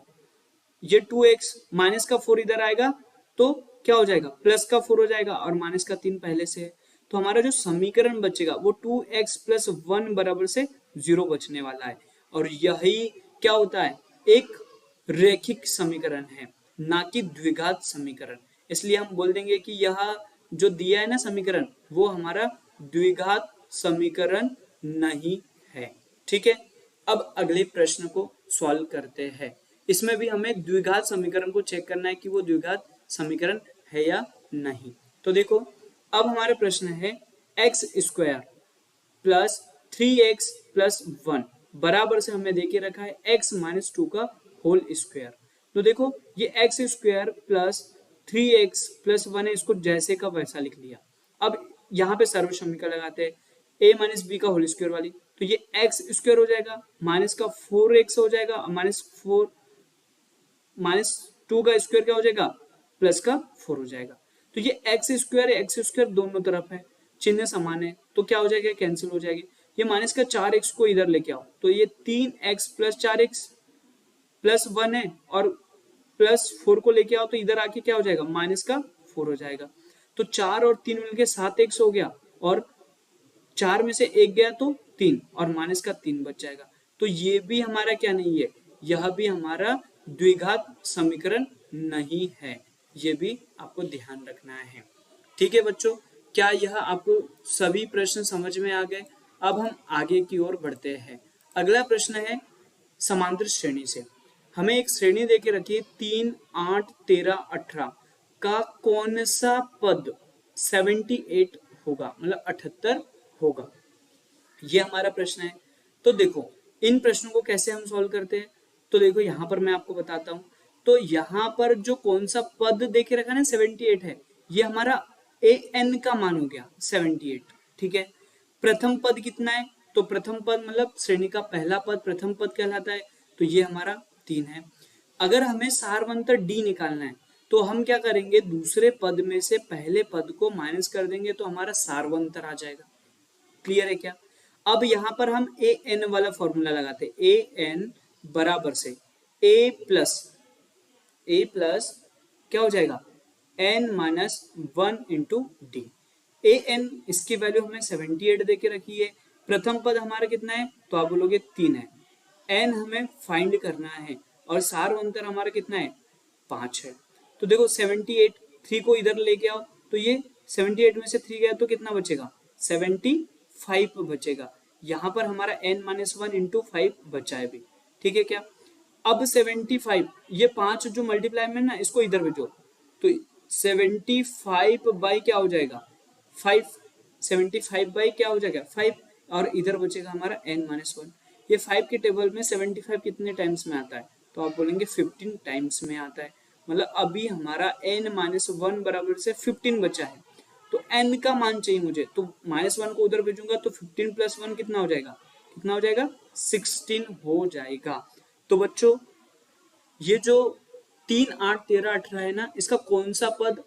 ये 2x माइनस का 4 इधर आएगा तो क्या हो जाएगा, प्लस का 4 हो जाएगा और माइनस का 3 पहले से है। तो हमारा जो समीकरण बचेगा वो 2x प्लस 1 बराबर से 0 बचने वाला है। और यही क्या होता है, एक रैखिक समीकरण है, ना कि द्विघात समीकरण। इसलिए हम बोल देंगे कि यह जो दिया है ना समीकरण वो हमारा द्विघात समीकरण नहीं है, ठीक है। अब अगले प्रश्न को सॉल्व करते हैं। इसमें भी हमें द्विघात समीकरण को चेक करना है कि वो द्विघात समीकरण है या नहीं। तो देखो अब हमारा प्रश्न है x square plus 3x plus 1 बराबर से हमें देके रखा है x माइनस 2 का होल स्क्वायर। तो देखो ये x square plus 3x plus 1 है, इसको जैसे का वैसा लिख लिया। अब यहाँ पे सर्व समीकरण लगाते हैं a माइनस बी का होल स्क्वायर वाली, तो ये x स्क्वायर हो जाएगा, माइनस का 4x हो जाएगा और माइनस 2 का स्क्वायर क्या हो जाएगा, प्लस का 4 हो जाएगा। तो ये x स्क्वायर दोनों तरफ है, चिन्ह समान है तो क्या हो जाएगा, कैंसिल हो जाएगी। ये माइनस का 4x को इधर लेके आओ तो ये 3x प्लस 4x प्लस 1 है और प्लस 4 को लेके आओ तो इधर आके क्या हो जाएगा, माइनस का 4 हो जाएगा। तो 4 और 3 मिलके 7x हो गया, और 4 में से 1 गया तो 3 और माइनस का 3 बच जाएगा। तो ये भी हमारा क्या नहीं है, यह भी हमारा द्विघात समीकरण नहीं है। ये भी आपको ध्यान रखना है। ठीक है बच्चों, क्या यह आपको सभी प्रश्न समझ में आ गए? अब हम आगे की ओर बढ़ते हैं। अगला प्रश्न है समांतर श्रेणी से। हमें एक श्रेणी देके रखी है 3, 8, 13, 18 का कौन सा पद 78 होगा, मतलब 78 होगा, ये हमारा प्रश्न है। तो देखो इन प्रश्नों को कैसे हम सॉल्व करते हैं, तो देखो यहाँ पर मैं आपको बताता हूँ। तो यहाँ पर जो कौन सा पद देखे रखा है 78 है, ये हमारा ए एन का मान हो गया 78। ठीक है, प्रथम पद कितना है, तो प्रथम पद मतलब श्रेणी का पहला पद प्रथम पद कहलाता है, तो ये हमारा 3 है। अगर हमें सारवंतर डी निकालना है तो हम क्या करेंगे, दूसरे पद में से पहले पद को माइनस कर देंगे तो हमारा सारवंतर आ जाएगा। क्लियर है क्या? अब यहां पर हम ए एन वाला फॉर्मूला लगाते हैं। ए एन बराबर से ए प्लस क्या हो जाएगा, N minus 1 into d. A N इसकी वैल्यू हमें 78 देके रखी है। प्रथम पद हमारा कितना है, तो आप बोलोगे 3 है। एन हमें फाइंड करना है और सारवंतर हमारा कितना है, 5 है। तो देखो 78, 3 को इधर लेके आओ तो ये 78 में से 3 गया तो कितना बचेगा, 75 बचेगा। यहाँ पर हमारा n माइनस 1 इंटू 5 बचा है भी। ठीक है क्या? अब 75, ये 5 जो मल्टीप्लाई में ना, इसको इधर भेजो तो 75 बाई क्या हो जाएगा, 5। 75 बाई क्या हो जाएगा, 5, और इधर बचेगा हमारा n माइनस 1। ये 5 के टेबल में 75 कितने टाइम्स में आता है, तो आप बोलेंगे 15 टाइम्स में आता है। मतलब अभी हमारा n माइनस 1 बराबर से 15 बचा है। तो n का मान चाहिए मुझे, तो माइनस 1 को उधर भेजूंगा तो 15 प्लस 1 कितना हो जाएगा, 16 हो जाएगा। तो बच्चों ये जो 3, 8, 13, 18 है ना, इसका कौन सा पद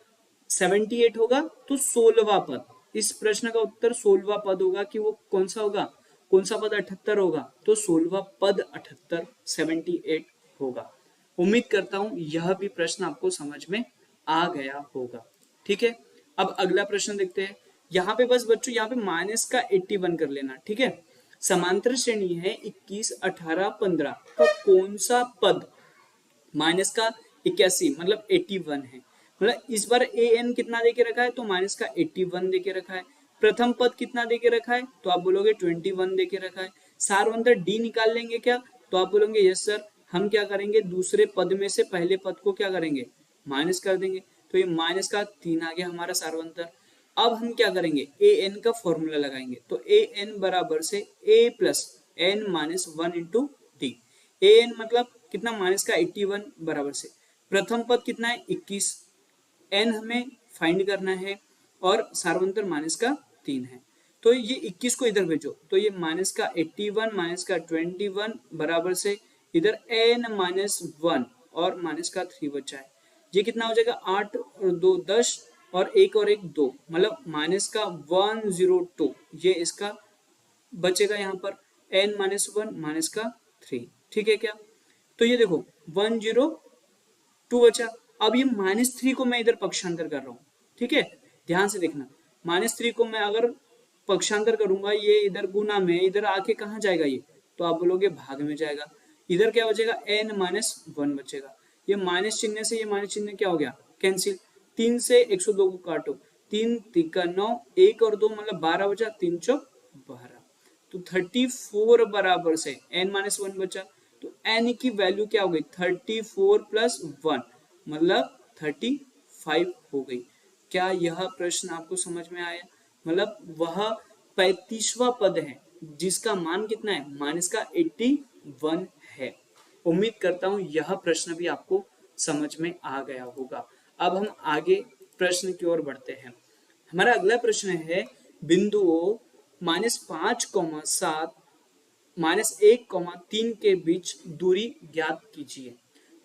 78 होगा, तो 16वां पद। इस प्रश्न का उत्तर 16वां पद होगा कि वो कौन सा होगा, कौन सा पद 78 होगा, तो 16वां पद 78 78 होगा। उम्मीद करता हूं यह भी प्रश्न आपको समझ में आ गया होगा। ठीक है, अब अगला प्रश्न देखते हैं। यहाँ पे बस बच्चों यहाँ पे माइनस का 81 कर लेना। ठीक है, समांतर श्रेणी है 21, 18, 15 का कौन सा पद माइनस का 81 मतलब 81 है। मतलब इस बार ए एन कितना देके रखा है, तो माइनस का 81 देके रखा है। प्रथम पद कितना देके रखा है, तो आप बोलोगे 21 देके रखा है। सारवंतर डी निकाल लेंगे क्या, तो आप बोलोगे यस सर। हम क्या करेंगे, दूसरे पद में से पहले पद को क्या करेंगे, माइनस कर देंगे। तो ये माइनस का 3 आ गया हमारा सारवंतर। अब हम क्या करेंगे, ए एन का फॉर्मूला लगाएंगे। तो ए एन बराबर से a plus n minus 1 into d. A n मतलब कितना, माइनस का 81 बराबर से प्रथम पद कितना है 21, एन हमें फाइंड करना है और सारवंतर माइनस का 3 है। तो ये 21 को इधर भेजो तो ये माइनस का 81 माइनस का 21 बराबर से इधर एन माइनस 1 और माइनस का 3 बचा है। ये कितना हो जाएगा, 8 और 2 10 और 1 और 1 2, मतलब माइनस का 102। ये इसका बचेगा यहाँ पर n माइनस 1 माइनस का 3। ठीक है क्या? तो ये देखो 102 बचा। अब ये -3 को मैं इधर पक्षांतर कर रहा हूँ। ठीक है, ध्यान से देखना, -3 को मैं अगर पक्षांतर करूंगा, ये इधर गुना में इधर आके कहाँ जाएगा ये, तो आप बोलोगे भाग में जाएगा। इधर क्या बचेगा, n माइनस 1 बचेगा। ये माइनस चिन्ह से ये माइनस चिन्ह क्या हो गया, कैंसिल। 3 से 102 को काटो, 3 3 9, 1 और 2 मतलब 12 बचा, 3 चौक 12। तो 34 बराबर से n माइनस 1 बचा, तो n की वैल्यू क्या हो गई, 34 प्लस 1 मतलब 35 हो गई। क्या यह प्रश्न आपको समझ में आया? मतलब वह 35वां पद है जिसका मान कितना है, माइनस का 81 है। उम्मीद करता हूं यह प्रश्न भी आपको समझ में आ गया होगा। अब हम आगे प्रश्न की ओर बढ़ते हैं। हमारा अगला प्रश्न है, बिंदुओं -5, 7, -1, 3 के बीच दूरी ज्ञात कीजिए।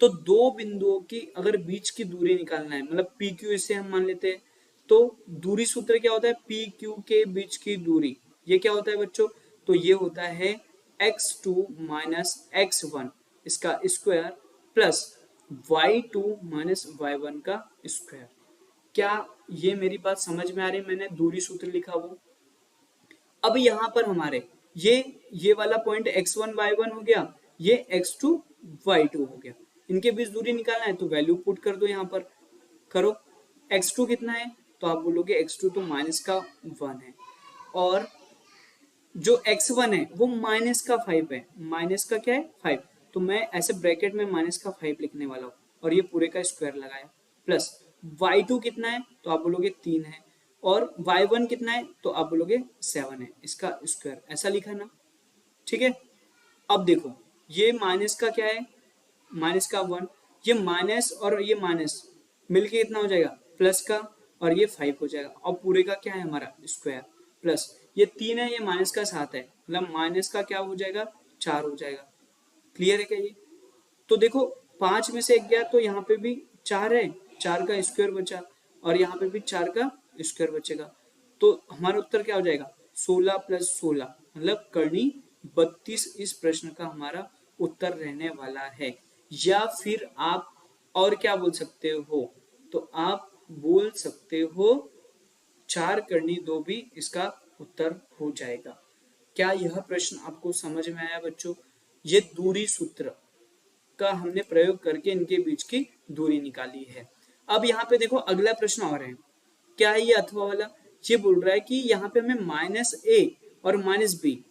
तो दो बिंदुओं की अगर बीच की दूरी निकालना है, मतलब पी क्यू इसे हम मान लेते हैं, तो दूरी सूत्र क्या होता है, पी क्यू के बीच की दूरी, ये क्या होता है बच्चों, तो ये होता है x2 माइनस x1 इसका square plus y2 minus y1 का स्क्वायर। क्या ये मेरी बात समझ में आ रही है? मैंने दूरी सूत्र लिखा वो, अब यहाँ पर हमारे ये वाला पॉइंट x1 y1 हो गया, ये x2 y2 हो गया, इनके बीच दूरी निकालना है तो वैल्यू पुट कर दो यहाँ पर, करो। x2 कितना है तो आप बोलोगे x2 तो माइनस का 1 है, और जो x1 है वो माइनस का 5 है, माइनस का क्या है 5, तो मैं ऐसे ब्रैकेट में माइनस का 5 लिखने वाला हूँ और ये पूरे का स्क्वायर लगाया, प्लस y2 कितना है तो आप बोलोगे 3 है, और y1 कितना है तो आप बोलोगे 7 है, इसका स्क्वायर ऐसा लिखा ना, ठीक है। अब देखो ये माइनस का क्या है, माइनस का 1, ये माइनस और ये माइनस मिलके कितना हो जाएगा प्लस का, और ये 5 हो जाएगा, और पूरे का क्या है हमारा स्क्वायर, प्लस ये 3 है, ये माइनस का 7 है, मतलब माइनस का क्या हो जाएगा 4 हो जाएगा। क्लियर है क्या ये? तो देखो 5 में से 1 गया तो यहाँ पे भी 4 है, 4 का स्क्वायर बचा, और यहाँ पे भी 4 का स्क्वायर बचेगा, तो हमारा उत्तर क्या हो जाएगा 16 प्लस 16, मतलब करनी 32 इस प्रश्न का हमारा उत्तर रहने वाला है। या फिर आप और क्या बोल सकते हो, तो आप बोल सकते हो 4 करनी 2 भी इसका उत्तर हो जाएगा। क्या यह प्रश्न आपको समझ में आया बच्चों? ये दूरी सूत्र का हमने प्रयोग करके इनके बीच की दूरी निकाली है। अब यहाँ पे देखो अगला प्रश्न और है, क्या है ये अथवा वाला, ये बोल रहा है कि यहाँ पे हमें माइनस ए और माइनस बी,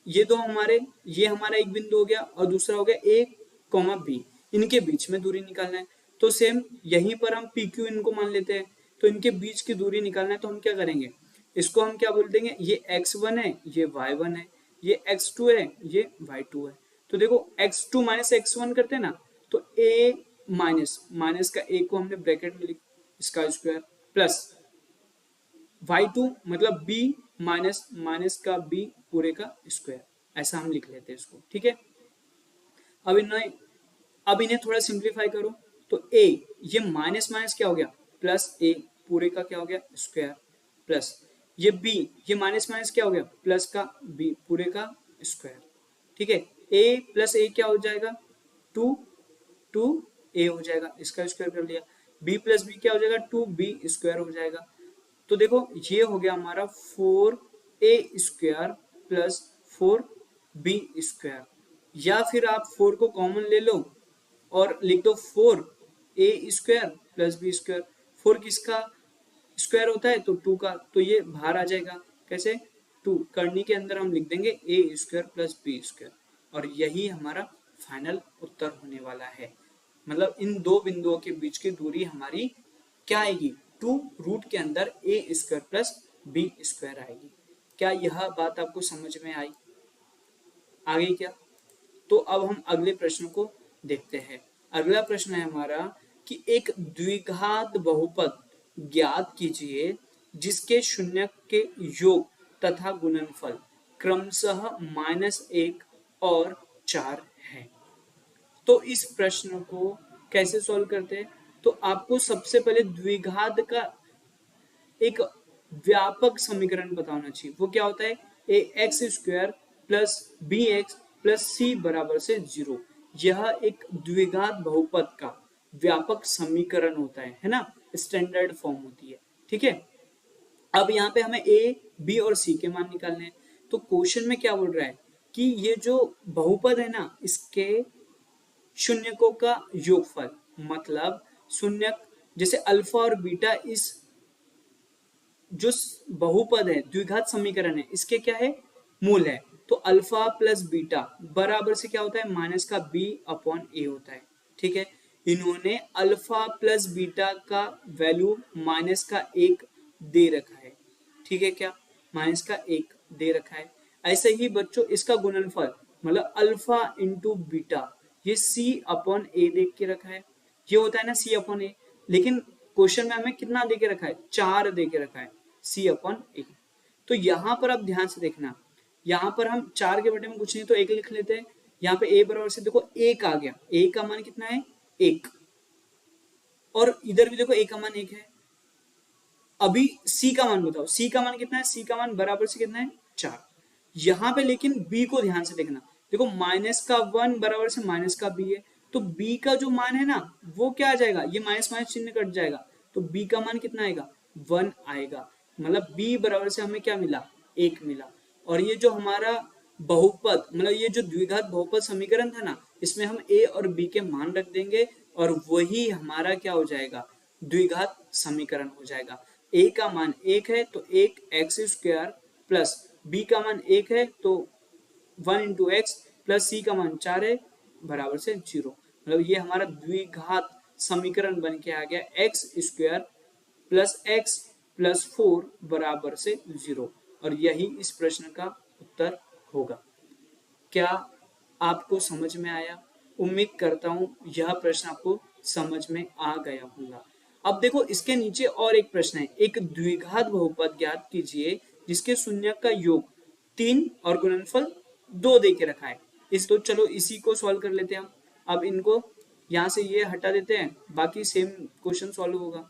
ये दो हमारे, ये हमारा एक बिंदु हो गया और दूसरा हो गया ए कॉमा बी, इनके बीच में दूरी निकालना है। तो सेम यहीं पर हम पी क्यू इनको मान लेते हैं, तो इनके बीच की दूरी निकालना है, तो हम क्या करेंगे, इसको हम क्या बोल देंगे, ये x1 है, ये y1 है, ये x2 है, ये y2 है। तो देखो x2 माइनस x1 करते हैं ना, तो a माइनस माइनस का a को हमने ब्रैकेट में लिख, इसका स्क्वायर, प्लस y2 मतलब b माइनस माइनस का b पूरे का स्क्वायर, ऐसा हम लिख लेते हैं इसको, ठीक है। अब इन्हें थोड़ा सिंप्लीफाई करो, तो a ये माइनस माइनस क्या हो गया प्लस a पूरे का क्या हो गया स्क्वायर, प्लस ये b ये माइनस माइनस क्या हो गया प्लस का b पूरे का स्क्वायर, ठीक है। a प्लस a क्या हो जाएगा 2a हो जाएगा, इसका स्क्वायर कर लिया, b प्लस b क्या हो जाएगा 2b स्क्वायर हो जाएगा। तो देखो ये हो गया हमारा 4a square plus 4b square, या फिर आप 4 को कॉमन ले लो और लिख दो 4a square plus b square, 4 किसका स्क्वायर होता है तो 2 का, तो ये बाहर आ जाएगा, कैसे 2 करनी के अंदर हम लिख देंगे a square plus b square, और यही हमारा फाइनल उत्तर होने वाला है। मतलब इन दो बिंदुओं के बीच की दूरी हमारी क्या आएगी 2 रूट के अंदर a square plus b square आएगी। क्या यह बात आपको समझ में आई, आ गई क्या? तो अब हम अगले प्रश्न को देखते हैं। अगला प्रश्न है हमारा कि एक द्विघात बहुपद ज्ञात कीजिए जिसके शून्य के योग तथा गुणनफल क्रमशः -1 और 4 है। तो इस प्रश्न को कैसे सॉल्व करते हैं, तो आपको सबसे पहले द्विघात का एक व्यापक समीकरण पता होना चाहिए। वो क्या होता है, a x square plus b x plus c बराबर से 0। यह एक द्विघात बहुपद का व्यापक समीकरण होता है ना, स्टैंडर्ड फॉर्म होती है, ठीक है। अब यहाँ पे हमें ए बी और सी के मान निकालने हैं। तो क्वेश्चन में क्या बोल रहा है कि ये जो बहुपद है ना, इसके शून्यकों का योगफल, मतलब शून्यक जैसे अल्फा और बीटा, इस जो बहुपद है द्विघात समीकरण है, इसके क्या है मूल है। तो अल्फा प्लस बीटा बराबर से क्या होता है माइनस का बी अपॉन ए होता है, ठीक है। इन्होंने अल्फा प्लस बीटा का वैल्यू माइनस का 1 दे रखा है, ठीक है, क्या माइनस का 1 दे रखा है। ऐसे ही बच्चों इसका गुणनफल मतलब अल्फा इंटू बीटा, ये सी अपॉन ए दे के रखा है, ये होता है ना सी अपॉन ए, लेकिन क्वेश्चन में हमें कितना दे के रखा है 4 दे के रखा है, सी अपॉन ए। तो यहाँ पर आप ध्यान से देखना, यहाँ पर हम 4 के बटे में कुछ नहीं तो 1 लिख लेते हैं। यहाँ पे a बराबर से देखो 1 आ गया, a का मान कितना है 1, और इधर भी देखो a का मान 1 है। अभी c का मान बताओ, c का मान कितना है, c का मान बराबर से कितना है 4। यहाँ पे लेकिन b को ध्यान से देखना, देखो माइनस का 1 बराबर से माइनस का b है, तो b का जो मान है ना वो क्या आ जाएगा, ये माइनस माइनस चिन्ह कट जाएगा, तो b का मान कितना आएगा 1 आएगा। मतलब b बराबर से हमें क्या मिला 1 मिला। और ये जो हमारा बहुपद मतलब ये जो द्विघात बहुपद समीकरण था ना, इसमें हम a और b के मान रख देंगे और वही हमारा क्या हो जाएगा, द्विघात समीकरण हो जाएगा। a का मान 1 है तो 1x² प्लस b का मान 1 है तो 1 इंटू एक्स प्लस सी का मान 4 है बराबर से 0। मतलब ये हमारा द्विघात समीकरण बन के आ गया x² प्लस x प्लस 4 बराबर से 0। और यही इस प्रश्न का उत्तर होगा। क्या आपको समझ में आया? उम्मीद करता हूं यह प्रश्न आपको समझ में आ गया होगा। अब देखो इसके नीचे और एक प्रश्न है, एक द्विघात बहुपद ज्ञात कीजिए जिसके शून्यक का योग 3 और गुणनफल 2 दे के रखा है। इस तो चलो इसी को सॉल्व कर लेते हैं हम। अब इनको यहां से ये हटा देते हैं, बाकी सेम क्वेश्चन सॉल्व होगा।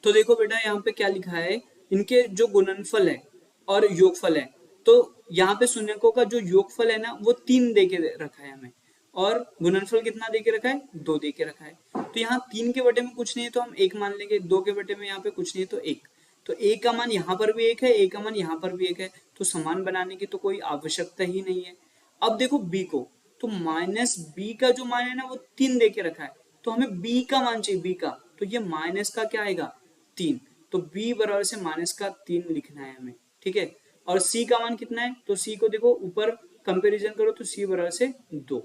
तो देखो बेटा यहाँ पे क्या लिखा है, इनके जो गुणनफल है और योगफल है, तो यहाँ पे शून्यकों का जो योगफल है ना वो 3 दे के रखा है हमें, और गुणनफल कितना दे के रखा है, 2 दे के रखा है। तो यहाँ 3 के बटे में कुछ नहीं है तो हम 1 मान लेंगे, 2 के बटे में यहाँ पे कुछ नहीं है तो 1। तो a का मान यहाँ पर भी 1 है, a का मान यहाँ पर भी 1 है, तो समान बनाने की तो कोई आवश्यकता ही नहीं है। अब देखो b को, तो माइनस b का जो मान है ना वो 3 दे के रखा है, तो हमें b का मान चाहिए, b का, तो ये माइनस का क्या आएगा, 3। तो b बराबर से माइनस का 3 लिखना है हमें, ठीक है। और c का मान कितना है, तो c को देखो ऊपर कंपैरिजन करो तो c बराबर से 2,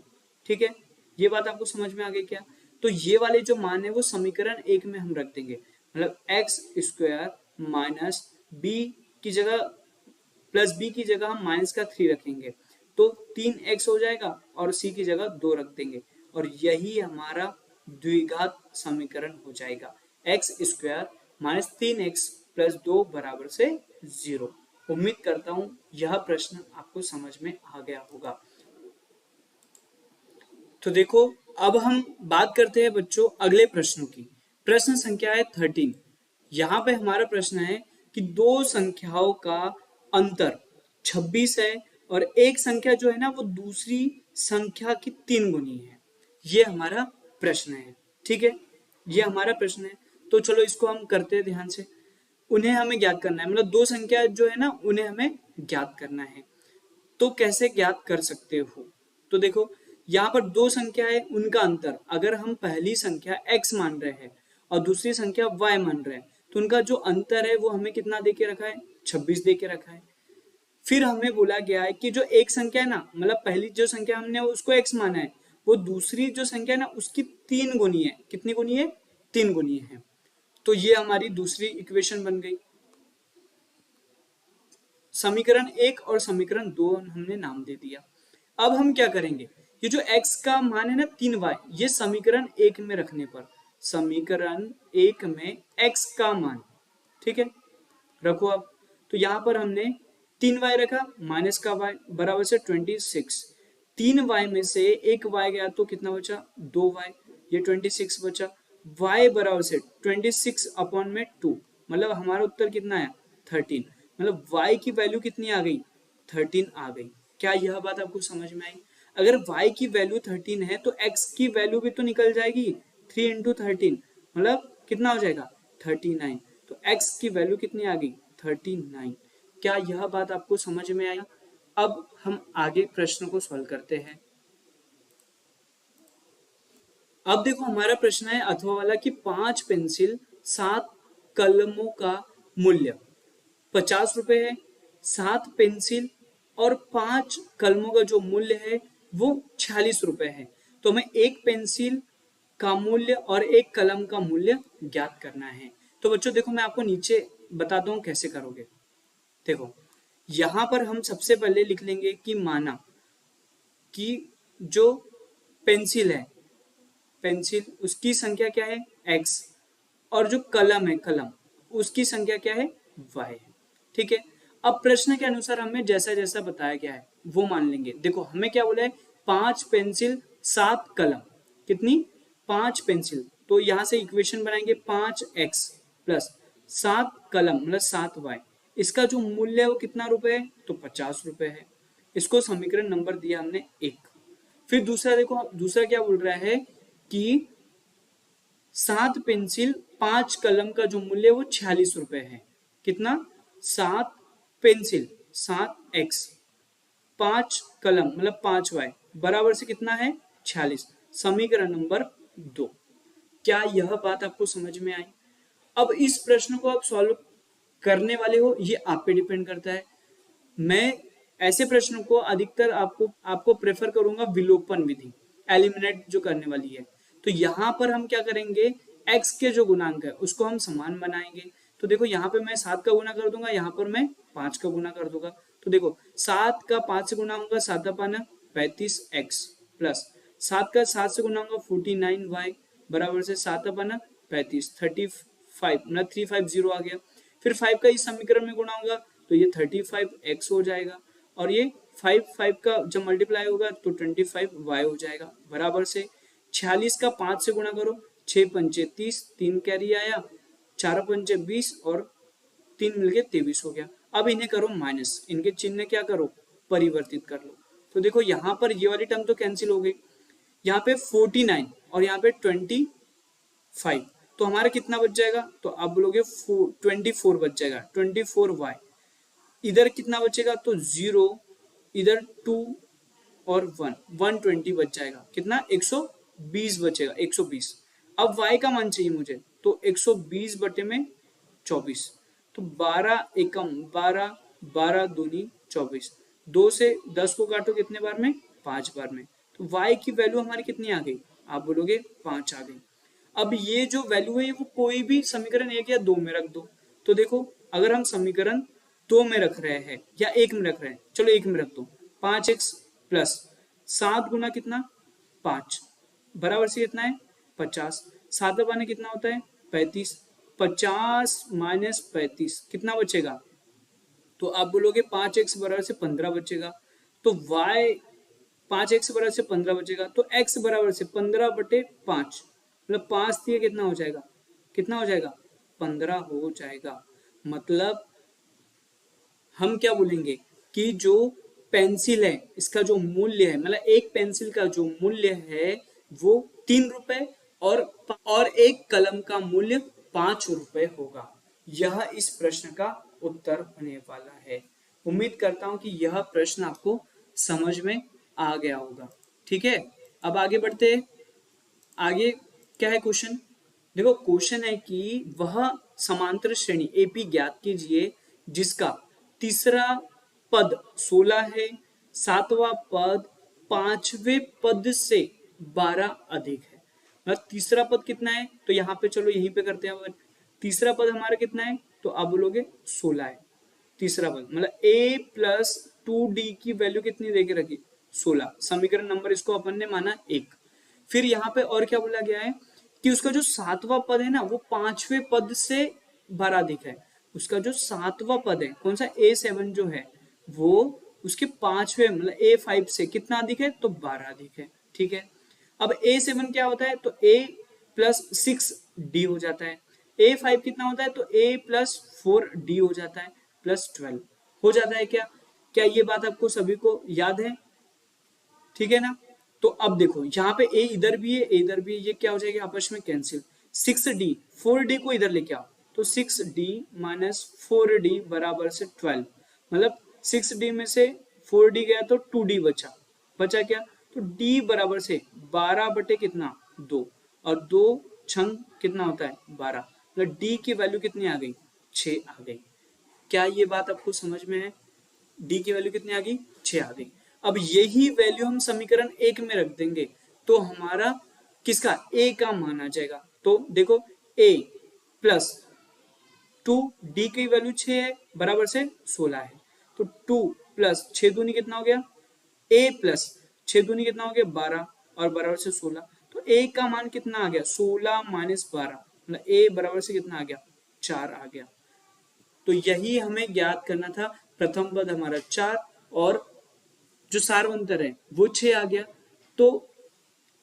ठीक है। ये बात आपको समझ में आ गई क्या? तो ये वाले जो मान है वो समीकरण 1 में हम रख देंगे, मतलब x² माइनस b की जगह प्लस b की जगह हम माइनस का 3 रखेंगे, तो 3x हो जाएगा और c की जगह 2 रख देंगे, और यही हमारा द्विघात समीकरण हो जाएगा, x² माइनस 3x प्लस 2 बराबर से 0। उम्मीद करता हूं यह प्रश्न आपको समझ में आ गया होगा। तो देखो अब हम बात करते हैं बच्चों अगले प्रश्नों की। प्रश्न संख्या है 13। यहाँ पे हमारा प्रश्न है कि दो संख्याओं का अंतर 26 है और एक संख्या जो है ना वो दूसरी संख्या की 3 गुनी है। ये हमारा प्रश्न है, ठीक है, ये हमारा प्रश्न है। तो चलो इसको हम करते हैं ध्यान से। उन्हें हमें ज्ञात करना है, मतलब दो संख्या जो है ना उन्हें हमें ज्ञात करना है। तो कैसे ज्ञात कर सकते हो? तो देखो यहाँ पर दो संख्या है, उनका अंतर, अगर हम पहली संख्या x मान रहे हैं और दूसरी संख्या y मान रहे हैं, तो उनका जो अंतर है वो हमें कितना दे के रखा है, 26 दे के रखा है। फिर हमें बोला गया है कि जो एक संख्या है ना, मतलब पहली जो संख्या हमने उसको x माना है, वो दूसरी जो संख्या है ना उसकी 3 गुनी है। कितनी गुनी है? 3 गुनी है। तो ये हमारी दूसरी इक्वेशन बन गई। समीकरण 1 और समीकरण 2 हमने नाम दे दिया। अब हम क्या करेंगे, ये जो x का मान है ना 3y, ये समीकरण 1 में रखने पर, समीकरण 1 में x का मान, ठीक है, रखो। अब तो यहां पर हमने 3y रखा माइनस का y बराबर से 26। 3y में से एक y गया तो कितना बचा, 2y, ये 26 बचा। y बराबर से 26 अपॉन में 2, मतलब हमारा उत्तर कितना है, 13। मतलब y की वैल्यू कितनी आ गई, 13 आ गई। क्या यह बात आपको समझ में आई? अगर y की वैल्यू 13 है तो x की वैल्यू भी तो निकल जाएगी, 3 इंटू 13 मतलब कितना हो जाएगा, 39। तो x की वैल्यू कितनी आ गई, 39। क्या यह बात आपको समझ में आई? अब हम आगे प्रश्न को सॉल्व करते हैं। अब देखो हमारा प्रश्न है अथवा वाला कि 5 पेंसिल 7 कलमों का मूल्य 50 रुपए है। 7 पेंसिल और 5 कलमों का जो मूल्य है वो 46 रुपए है। तो हमें एक पेंसिल का मूल्य और एक कलम का मूल्य ज्ञात करना है। तो बच्चों देखो मैं आपको नीचे बताता हूं कैसे करोगे। देखो यहां पर हम सबसे पहले लिख लेंगे कि माना कि जो पेंसिल है, पेंसिल उसकी संख्या क्या है, x, और जो कलम है, कलम उसकी संख्या क्या है, y है, ठीक है। अब प्रश्न के अनुसार हमें जैसा जैसा बताया गया है वो मान लेंगे। देखो हमें क्या बोला है, 5 पेंसिल 7 कलम, कितनी, 5 पेंसिल, तो यहां से इक्वेशन बनाएंगे 5x प्लस 7 कलम मतलब 7y, इसका जो मूल्य है वो कितना रुपए है, तो 50 रुपए है। इसको समीकरण नंबर दिया हमने 1। फिर दूसरा देखो, दूसरा क्या बोल रहा है कि 7 पेंसिल 5 कलम का जो मूल्य है वो 46 रुपए है। कितना, 7 पेंसिल 7x, 5 कलम मतलब 5y बराबर से कितना है 46। समीकरण नंबर 2। क्या यह बात आपको समझ में आई? अब इस प्रश्न को आप सॉल्व करने वाले हो ये आप पे डिपेंड करता है। मैं ऐसे प्रश्नों को अधिकतर आपको प्रेफर करूंगा विलोपन विधि, एलिमिनेट जो करने वाली है। तो यहाँ पर हम क्या करेंगे, x के जो गुणांक है उसको हम समान बनाएंगे। तो देखो यहाँ पे मैं 7 का गुना कर दूंगा, यहाँ पर मैं 5 का गुना कर दूंगा। तो देखो 7 का 5 से गुना होगा 7 पाना 35x प्लस 7 का 7 से गुना होगा 49y बराबर से 7 पाना 35 35 मतलब 350 आ गया। फिर 5 का इस समीकरण में गुणा होगा तो ये 35x हो जाएगा, और ये 5 का जब मल्टीप्लाई होगा तो 25y हो जाएगा बराबर से 46 का 5 से गुणा करो, 6 पंचे 30, 3 कैरी आया, 4 पंचे 20 और 3 मिलके 23 हो गया। अब इन्हें करो माइनस, इनके चिन्ह क्या करो परिवर्तित कर लो। तो देखो यहाँ पर ये वाली टर्म तो कैंसिल हो गई, यहाँ पे 49 और यहाँ पे 25, तो हमारा कितना बच जाएगा, तो आप बोलोगे 24 बच जाएगा, 24y। इधर कितना बचेगा, तो 0, इधर 2 और 1, 120 बच जाएगा। कितना 120 बचेगा, 120। अब y का मान चाहिए मुझे, तो 120 बटे में 24, तो 12 एकम 12, 12 दूनी 24, 2 से 10 को काटो कितने बार में, 5 बार में। तो y की वैल्यू हमारी कितनी आ गई, आप बोलोगे 5 आ गई। अब ये जो वैल्यू है वो कोई भी समीकरण 1 या 2 में रख दो। तो देखो अगर हम समीकरण 2 में रख रहे हैं या 1 में रख रहे हैं, चलो 1 में रख दो, 5x प्लस 7 गुना कितना 5 बराबर से कितना है 50, 7 पाने कितना होता है 35, 50 माइनस 35 कितना बचेगा, तो आप बोलोगे 5x बराबर से 15 बचेगा। तो y 5x बराबर से 15 बचेगा, तो x बराबर से 15 बटे 5 मतलब 5 दिए कितना हो जाएगा, कितना हो जाएगा 15 हो जाएगा। मतलब हम क्या बोलेंगे कि जो पेंसिल है इसका जो मूल्य है, मतलब एक पेंसिल का जो मूल्य है वो 3 रुपए और एक कलम का मूल्य 5 रुपए होगा। यह इस प्रश्न का उत्तर होने वाला है। उम्मीद करता हूं कि यह प्रश्न आपको समझ में आ गया होगा। ठीक है, अब आगे बढ़ते हैं। आगे क्या है क्वेश्चन, देखो क्वेश्चन है कि वह समांतर श्रेणी एपी ज्ञात कीजिए जिसका तीसरा पद 16 है, सातवां पद पांचवें पद से 12 अधिक है। मतलब तीसरा पद कितना है, तो यहाँ पे चलो यहीं पे करते हैं। तीसरा पद हमारा कितना है, तो आप बोलोगे 16 है तीसरा पद, मतलब a प्लस 2d की वैल्यू कितनी देके रखी 16। समीकरण नंबर इसको अपन ने माना 1। फिर यहाँ पे और क्या बोला गया है कि उसका जो सातवां पद है ना वो पांचवें पद से 12 अधिक है। उसका जो सातवां पद है कौन सा A7 जो है वो उसके पांचवें मतलब A5 से कितना अधिक है, तो 12 अधिक है। ठीक है, अब A7 क्या होता है, तो A प्लस 6D हो जाता है। A5 कितना होता है, तो A प्लस 4D हो जाता है, प्लस 12 हो जाता है। क्या क्या ये बात आपको सभी को याद है? ठीक है ना। तो अब देखो यहाँ पे A इधर भी है, A इधर भी है, ये क्या हो जाएगा आपस में कैंसिल। 6D 4D को इधर लेके आओ, तो 6D माइनस 4D बराबर से 12, मतलब 6D में से 4D गया तो 2D बचा, बचा क्या, तो D बराबर से 12 बटे कितना 2, और 2 छंग कितना होता है 12, मतलब D की वैल्यू कितनी आ गई 6 आ गई। क्या ये बात आपको समझ में है? D की वैल्यू कितनी आ गई 6 आ गई। अब यही वैल्यू हम समीकरण 1 में रख देंगे तो हमारा किसका A का मान आ जाएगा। तो देखो A प्लस 2D की वैल्यू 6 है बराबर से 16 है, तो 2 प्लस 6 दूनी कितना हो गया A प्लस 6 दूनी कितना हो गया 12 और बराबर से 16, तो A का मान कितना आ गया 16 माइनस 12, मतलब A बराबर से कितना आ गया 4 आ गया। तो यही हमें ज्ञात करना था। प्रथम पद हमारा 4 और जो सार्वंतर है वो 6 आ गया। तो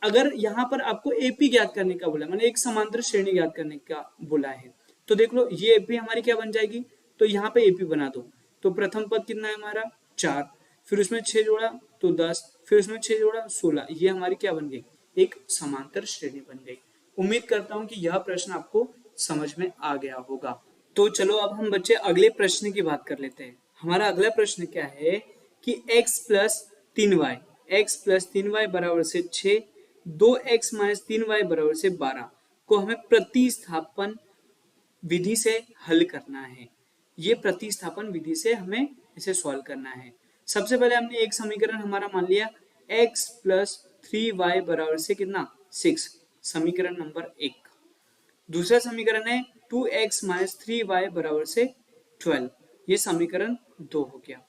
अगर यहाँ पर आपको एपी ज्ञात करने का बोला, मैंने एक समांतर श्रेणी ज्ञात करने का बोला है, तो देख लो ये एपी हमारी क्या बन जाएगी, तो यहाँ पे एपी बना दो। तो प्रथम पद कितना है हमारा 4, फिर उसमें 6 जोड़ा तो 10, फिर उसमें 6 जोड़ा 16, ये हमारी क्या बन गई एक समांतर श्रेणी बन गई। उम्मीद करता हूं कि यह प्रश्न आपको समझ में आ गया होगा। तो चलो अब हम बच्चे अगले प्रश्न की बात कर लेते हैं। हमारा अगला प्रश्न क्या है कि x plus 3y, x plus 3y बराबर से 6, 2x माइनस 3y बराबर से 12 को हमें प्रतिस्थापन विधि से हल करना है। ये प्रतिस्थापन विधि से हमें इसे सॉल्व करना है। सबसे पहले हमने एक समीकरण हमारा मान लिया x प्लस 3y बराबर से कितना 6, समीकरण नंबर 1। दूसरा समीकरण है 2x माइनस 3y बराबर से 12, ये समीकरण 2 हो गया।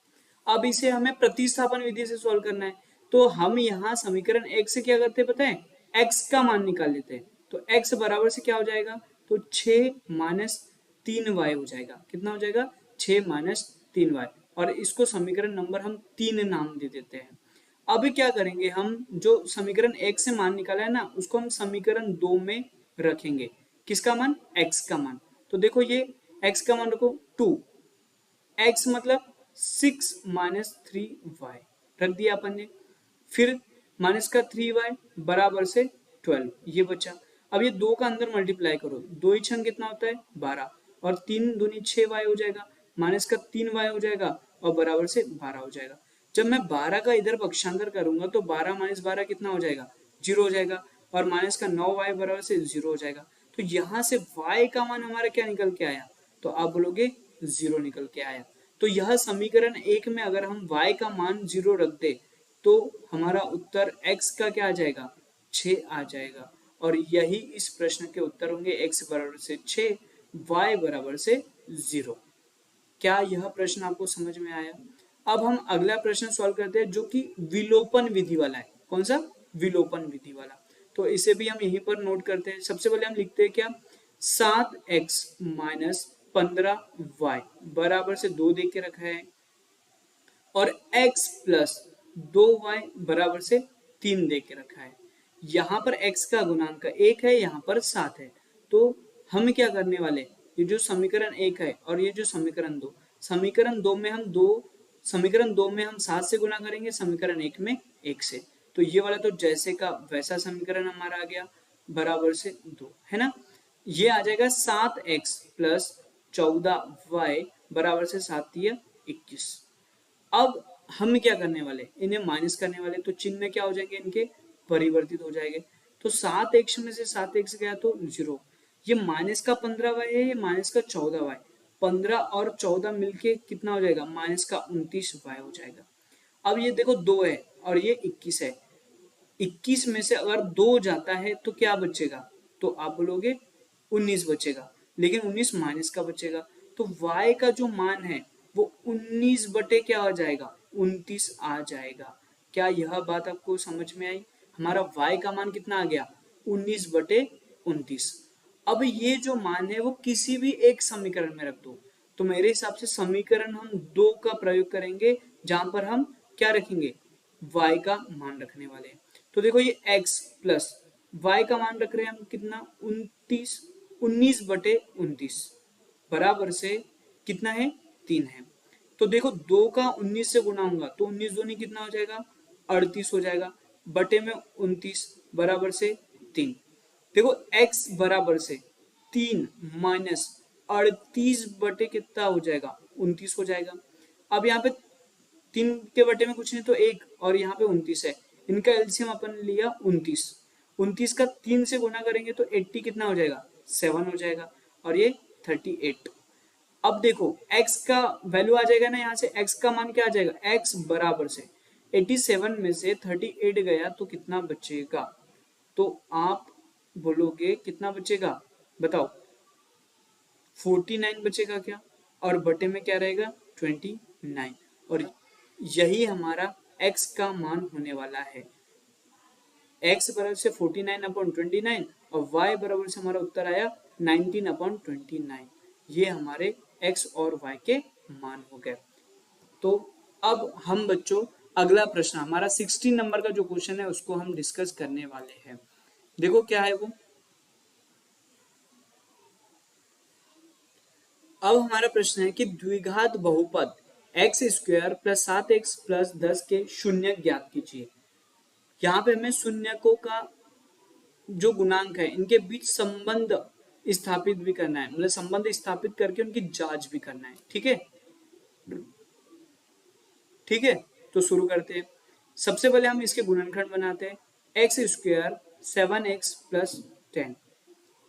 अब इसे हमें प्रतिस्थापन विधि से सॉल्व करना है, तो हम यहाँ समीकरण 1 से क्या करते हैं पता है, x का मान निकाल लेते हैं। तो x बराबर से क्या हो जाएगा, तो 6 माइनस 3y हो जाएगा। कितना हो जाएगा, 6 माइनस 3y, और इसको समीकरण नंबर हम 3 नाम दे देते हैं। अभी क्या करेंगे, हम जो समीकरण 1 से मान निकाला है ना, उसको हम समीकरण 2 में रखेंगे। किसका मान, x का मान। तो देखो ये x का मान रखो 2, x मतलब 6 माइनस 3y रख दिया अपन ने, फिर माइनस का 3y बराबर से 12, ये बचा। अब ये 2 का अंदर मल्टीप्लाई करो, 2 ही छंग कितना होता है 12, और 3 दूनी 6y हो जाएगा, माइनस का 3y हो जाएगा और बराबर से 12 हो जाएगा। जब मैं 12 का इधर पक्षांतर करूंगा तो 12 माइनस 12 कितना हो जाएगा, 0 हो जाएगा, और माइनस का 9y बराबर से 0 हो जाएगा। तो यहाँ से y का मान हमारा क्या निकल के आया, तो आप बोलोगे 0 निकल के आया। तो यह समीकरण 1 में अगर हम y का मान 0 रख दे तो हमारा उत्तर x का क्या आ जाएगा, 6 आ जाएगा। और यही इस प्रश्न के उत्तर होंगे, x बराबर से 6, y बराबर से 0। क्या यह प्रश्न आपको समझ में आया? अब हम अगला प्रश्न सॉल्व करते हैं जो कि विलोपन विधि वाला है। कौन सा, विलोपन विधि वाला। तो इसे भी हम यहीं पर नोट करते हैं। सबसे पहले हम लिखते हैं क्या, 7x माइनस 15y बराबर से 2 दे के रखा है, और x प्लस 2y बराबर से 3 दे के रखा है। यहाँ पर x का गुणांक 1 है, यहाँ पर 7 है। तो हम क्या करने वाले, ये जो समीकरण 1 है और ये जो समीकरण 2, समीकरण 2 में हम 7 से गुणा करेंगे, समीकरण 1 में 1 से। तो ये वाला तो जैसे का वैसा समीकरण हमारा आ गया, बराबर से 2, है ना। ये आ जाएगा 7x प्लस 14y बराबर से 7 या 21। अब हम क्या करने वाले, इन्हें माइनस करने वाले, तो चिन्ह क्या हो जाएंगे, इनके परिवर्तित हो जाएंगे। तो 7x में से 7x गया तो 0, ये माइनस का 15y है, ये माइनस का 14y, 15 और 14 मिलके कितना हो जाएगा, माइनस का 29y हो जाएगा। अब ये देखो 2 है और ये 21 है, 21 में से अगर 2 जाता है तो क्या बचेगा, तो आप बोलोगे 19 बचेगा, लेकिन 19 माइनस का बचेगा। तो y का जो मान है वो 19 बटे क्या आ जाएगा, 29 आ जाएगा। क्या यह बात आपको समझ में आई? हमारा y का मान कितना आ गया, 19 बटे 29। अब ये जो मान है वो किसी भी एक समीकरण में रख दो। तो मेरे हिसाब से समीकरण हम 2 का प्रयोग करेंगे, जहां पर हम क्या रखेंगे, y का मान रखने वाले हैं। तो देखो ये x प्लस y का मान रख रहे हैं हम कितना, 19 बटे 29 बराबर से कितना है, 3 है। तो देखो 2 का 19 से गुना होगा तो 19 दूनी कितना हो जाएगा, 38 हो जाएगा, बटे में 29 बराबर से 3। देखो x बराबर से 3 माइनस 38 बटे कितना हो जाएगा, 29 हो जाएगा। अब यहाँ पे 3 के बटे में कुछ नहीं तो 1, और यहाँ पे 29 है, इनका एलसीएम अपन लिया 29। 29 का 3 से गुना करेंगे तो 80 कितना हो जाएगा, 7 हो जाएगा, और ये 38। अब देखो x का वैल्यू आ जाएगा ना, यहाँ से x का मान क्या आ जाएगा, x बराबर से 87 में से 38 गया तो कितना बचेगा, तो आप बोलोगे कितना बचेगा, बताओ 49 बचेगा क्या, और बटे में क्या रहेगा 29, और यही हमारा x का मान होने वाला है। x बराबर से 49/29 और y बराबर से हमारा उत्तर आया 19/29। ये हमारे x और y के मान हो गए। तो अब हम बच्चों अगला प्रश्न, हमारा 16 नंबर का जो क्वेश्चन है उसको हम डिस्कस करने वाले हैं। देखो क्या है वो। अब हमारा प्रश्न है कि द्विघात बहुपद x square plus 7x plus 10 के शून्य ज्ञात कीजिए। यहाँ पे हमें शून्यकों का जो गुणांक है इनके बीच संबंध स्थापित भी करना है, मतलब संबंध स्थापित करके उनकी जांच भी करना है, ठीक है। ठीक है, तो शुरू करते हैं। सबसे पहले हम इसके गुणनखंड बनाते हैं, एक्स स्क्वायर 7x प्लस 10।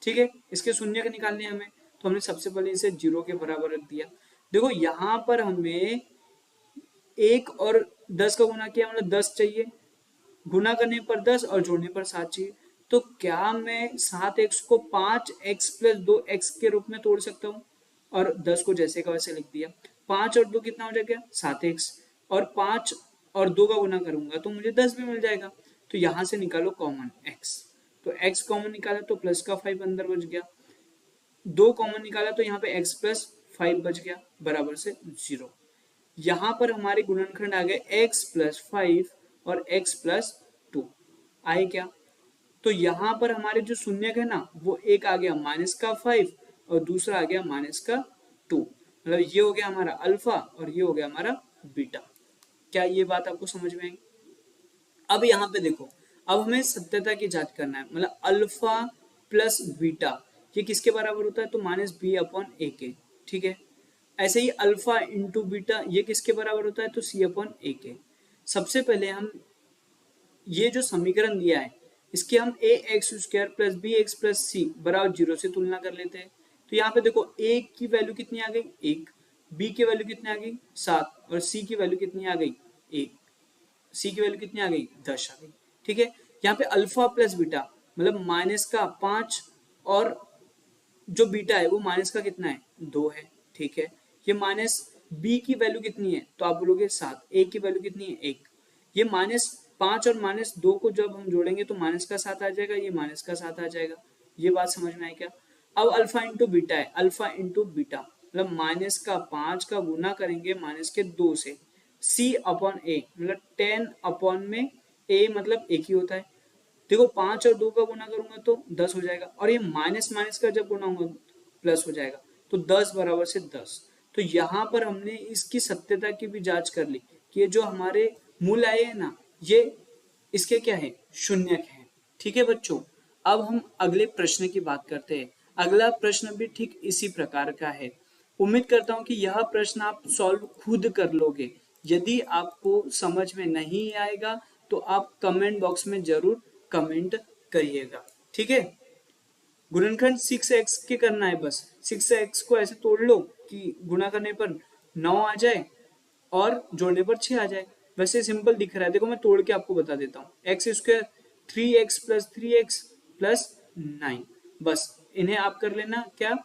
ठीक है, इसके शून्य के निकालने हमें, तो हमने सबसे पहले इसे 0 के बराबर रख दिया। देखो यहाँ पर हमें 1 और 10 का गुना किया, मतलब 10 चाहिए, गुना करने पर 10 और जोड़ने पर 7 चाहिए। तो क्या मैं 7x को 5x प्लस 2x के रूप में तोड़ सकता हूँ, और 10 को जैसे का वैसे लिख दिया। 5 और 2 कितना हो जाएगा, 7x, और 5 और 2 का गुना करूंगा तो मुझे 10 भी मिल जाएगा। तो यहाँ से निकालो कॉमन x, तो x कॉमन निकाला तो प्लस का 5 अंदर बच गया, 2 कॉमन निकाला तो यहाँ पे x प्लस 5 बच गया बराबर से 0। यहाँ पर हमारे गुणनखंड आ गए x प्लस 5 और x प्लस 2 आए क्या। तो यहाँ पर हमारे जो शून्य है ना, वो एक आ गया माइनस का 5 और दूसरा आ गया माइनस का 2, मतलब ये हो गया हमारा अल्फा और ये हो गया हमारा बीटा। क्या ये बात आपको समझ में आई? अब यहाँ पे देखो, अब हमें सत्यता की जांच करना है, मतलब अल्फा प्लस बीटा ये किसके बराबर होता है, तो माइनस बी अपॉन ए के। ठीक है, ऐसे ही अल्फा इंटू बीटा ये किसके बराबर होता है, तो सी अपॉन ए के। सबसे पहले हम ये जो समीकरण दिया है इसके हम a x square plus b x plus c बराबर 0 से तुलना कर लेते हैं। तो यहाँ पे देखो ए की वैल्यू कितनी आ गई 1, बी की वैल्यू कितनी आ गई 7 और सी की वैल्यू कितनी आ गई 1, सी की वैल्यू कितनी आ गई 10 आ गई। ठीक है, यहाँ पे अल्फा प्लस बीटा मतलब माइनस का 5 और जो बीटा है वो माइनस का कितना है 2 है। ठीक है, ये माइनस बी की वैल्यू कितनी है, तो आप बोलोगे 7, ए की वैल्यू कितनी है 1, ये माइनस 5 और माइनस 2 को जब हम जोड़ेंगे तो माइनस का 7 आ जाएगा, ये माइनस का 7 आ जाएगा। ये बात समझ में आई क्या? अब अल्फा इंटू बीटा है, अल्फा इंटू बीटा मतलब माइनस का 5 का गुना करेंगे माइनस के 2 से, सी अपॉन ए मतलब 10 अपॉन में ए मतलब एक ही होता है। देखो 5 और 2 का गुना करूंगा तो 10 हो जाएगा, और ये माइनस माइनस का जब गुना होगा प्लस हो जाएगा, तो 10 बराबर से 10। तो यहाँ पर हमने इसकी सत्यता की भी जांच कर ली कि ये जो हमारे मूल आए हैं ना, ये इसके क्या है शून्यक है। ठीक है बच्चों, अब हम अगले प्रश्न की बात करते हैं। अगला प्रश्न भी ठीक इसी प्रकार का है। उम्मीद करता हूं कि यह प्रश्न आप सॉल्व खुद कर लोगे। यदि आपको समझ में नहीं आएगा तो आप कमेंट बॉक्स में जरूर कमेंट करिएगा। ठीक है, गुणनखंड 6x के करना है, बस 6x को ऐसे तोड़ लो कि गुणा करने पर 9 आ जाए और जोड़ने पर 6 आ जाए। वैसे सिंपल दिख रहा है, देखो मैं तोड़ के आपको बता देता हूँ। X square 3x plus 3x plus 9, बस इन्हें आप कर लेना क्या,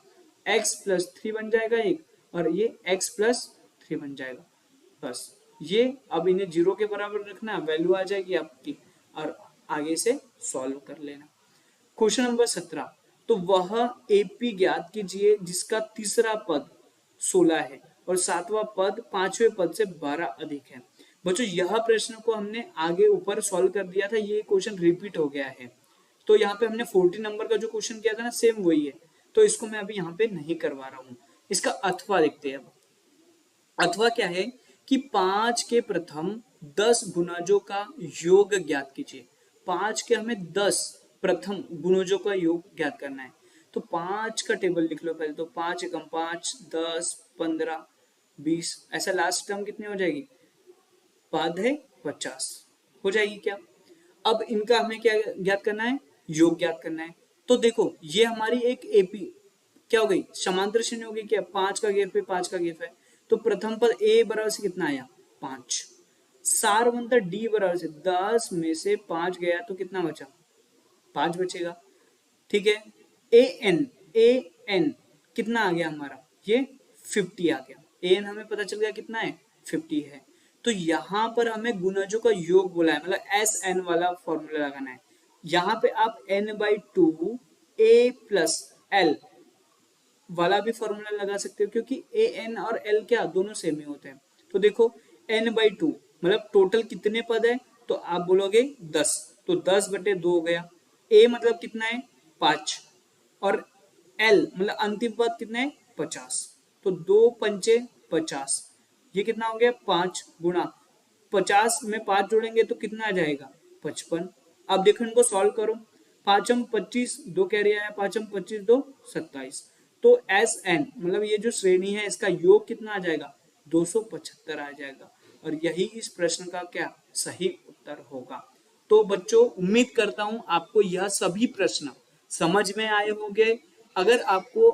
x प्लस 3 बन जाएगा एक, और ये x प्लस 3 बन जाएगा। बस ये अब इन्हें 0 के बराबर रखना, वैल्यू आ जाएगी आपकी, और आगे से सॉल्व कर लेना। क्वेश्चन नंबर 17, तो वह एपी ज्ञात कीजिए जिसका तीसरा पद 16 है और सातवां पद पांचवें पद से 12 अधिक है। बच्चों यह प्रश्न को हमने आगे ऊपर सॉल्व कर दिया था, ये क्वेश्चन रिपीट हो गया है। तो यहाँ पे हमने 40 नंबर का जो क्वेश्चन किया था ना, सेम वही है, तो इसको मैं अभी यहाँ पे नहीं करवा रहा हूँ। इसका अथवा देखते हैं। अब अथवा क्या है कि 5 के प्रथम 10 गुणजों का योग ज्ञात कीजिए। 5 के हमें 10 प्रथम गुणजों का योग ज्ञात करना है। तो 5 का टेबल लिख लो पहले, तो 5 एकम 5, 10, 15, 20, ऐसा लास्ट टर्म कितनी हो जाएगी, पद है 50 हो जाएगी क्या। अब इनका हमें क्या ज्ञात करना है, योग ज्ञात करना है। तो देखो ये हमारी एक एपी क्या हो गई, समांतर श्रेणी हो गई क्या, 5 का घेर पे 5 का घेर है। तो प्रथम पद ए बराबर से कितना आया 5, सार बनता डी बराबर से 10 में से 5 गया तो कितना बचा 5 बचेगा। ठीक है, ए एन कितना आ गया हमारा, ये 50 आ गया। ए एन हमें पता चल गया कितना है 50 है। तो यहाँ पर हमें गुणजों का योग बोला है, मतलब एस एन वाला फॉर्मूला लगाना है। यहाँ पे आप n/2 ए प्लस एल वाला भी फॉर्मूला लगा सकते हो, क्योंकि ए एन और एल क्या दोनों सेम ही होते हैं। तो देखो n/2 मतलब टोटल कितने पद है, तो आप बोलोगे 10, तो 10/2 हो गया। ए मतलब कितना है 5, और एल मतलब अंतिम पद कितना है 50, तो 2 पंचे 50, ये कितना हो गया 5 गुणा 50 में 5 जोड़ेंगे तो कितना आ जाएगा 55। अब देखो इनको सॉल्व करो, 5m 25, 2 कैरी आया, 5m 25 2 27, तो एस एन मतलब ये जो श्रेणी है इसका योग कितना आ जाएगा 275 आ जाएगा। और यही इस प्रश्न का क्या सही उत्तर होगा। तो बच्चों उम्मीद करता हूं आपको यह सभी प्रश्न समझ में आए होंगे। अगर आपको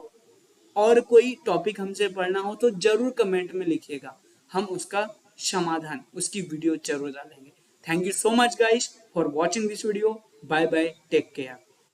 और कोई टॉपिक हमसे पढ़ना हो तो जरूर कमेंट में लिखिएगा, हम उसका समाधान, उसकी वीडियो जरूर डालेंगे। Thank you so much guys for watching this video. Bye bye, take care.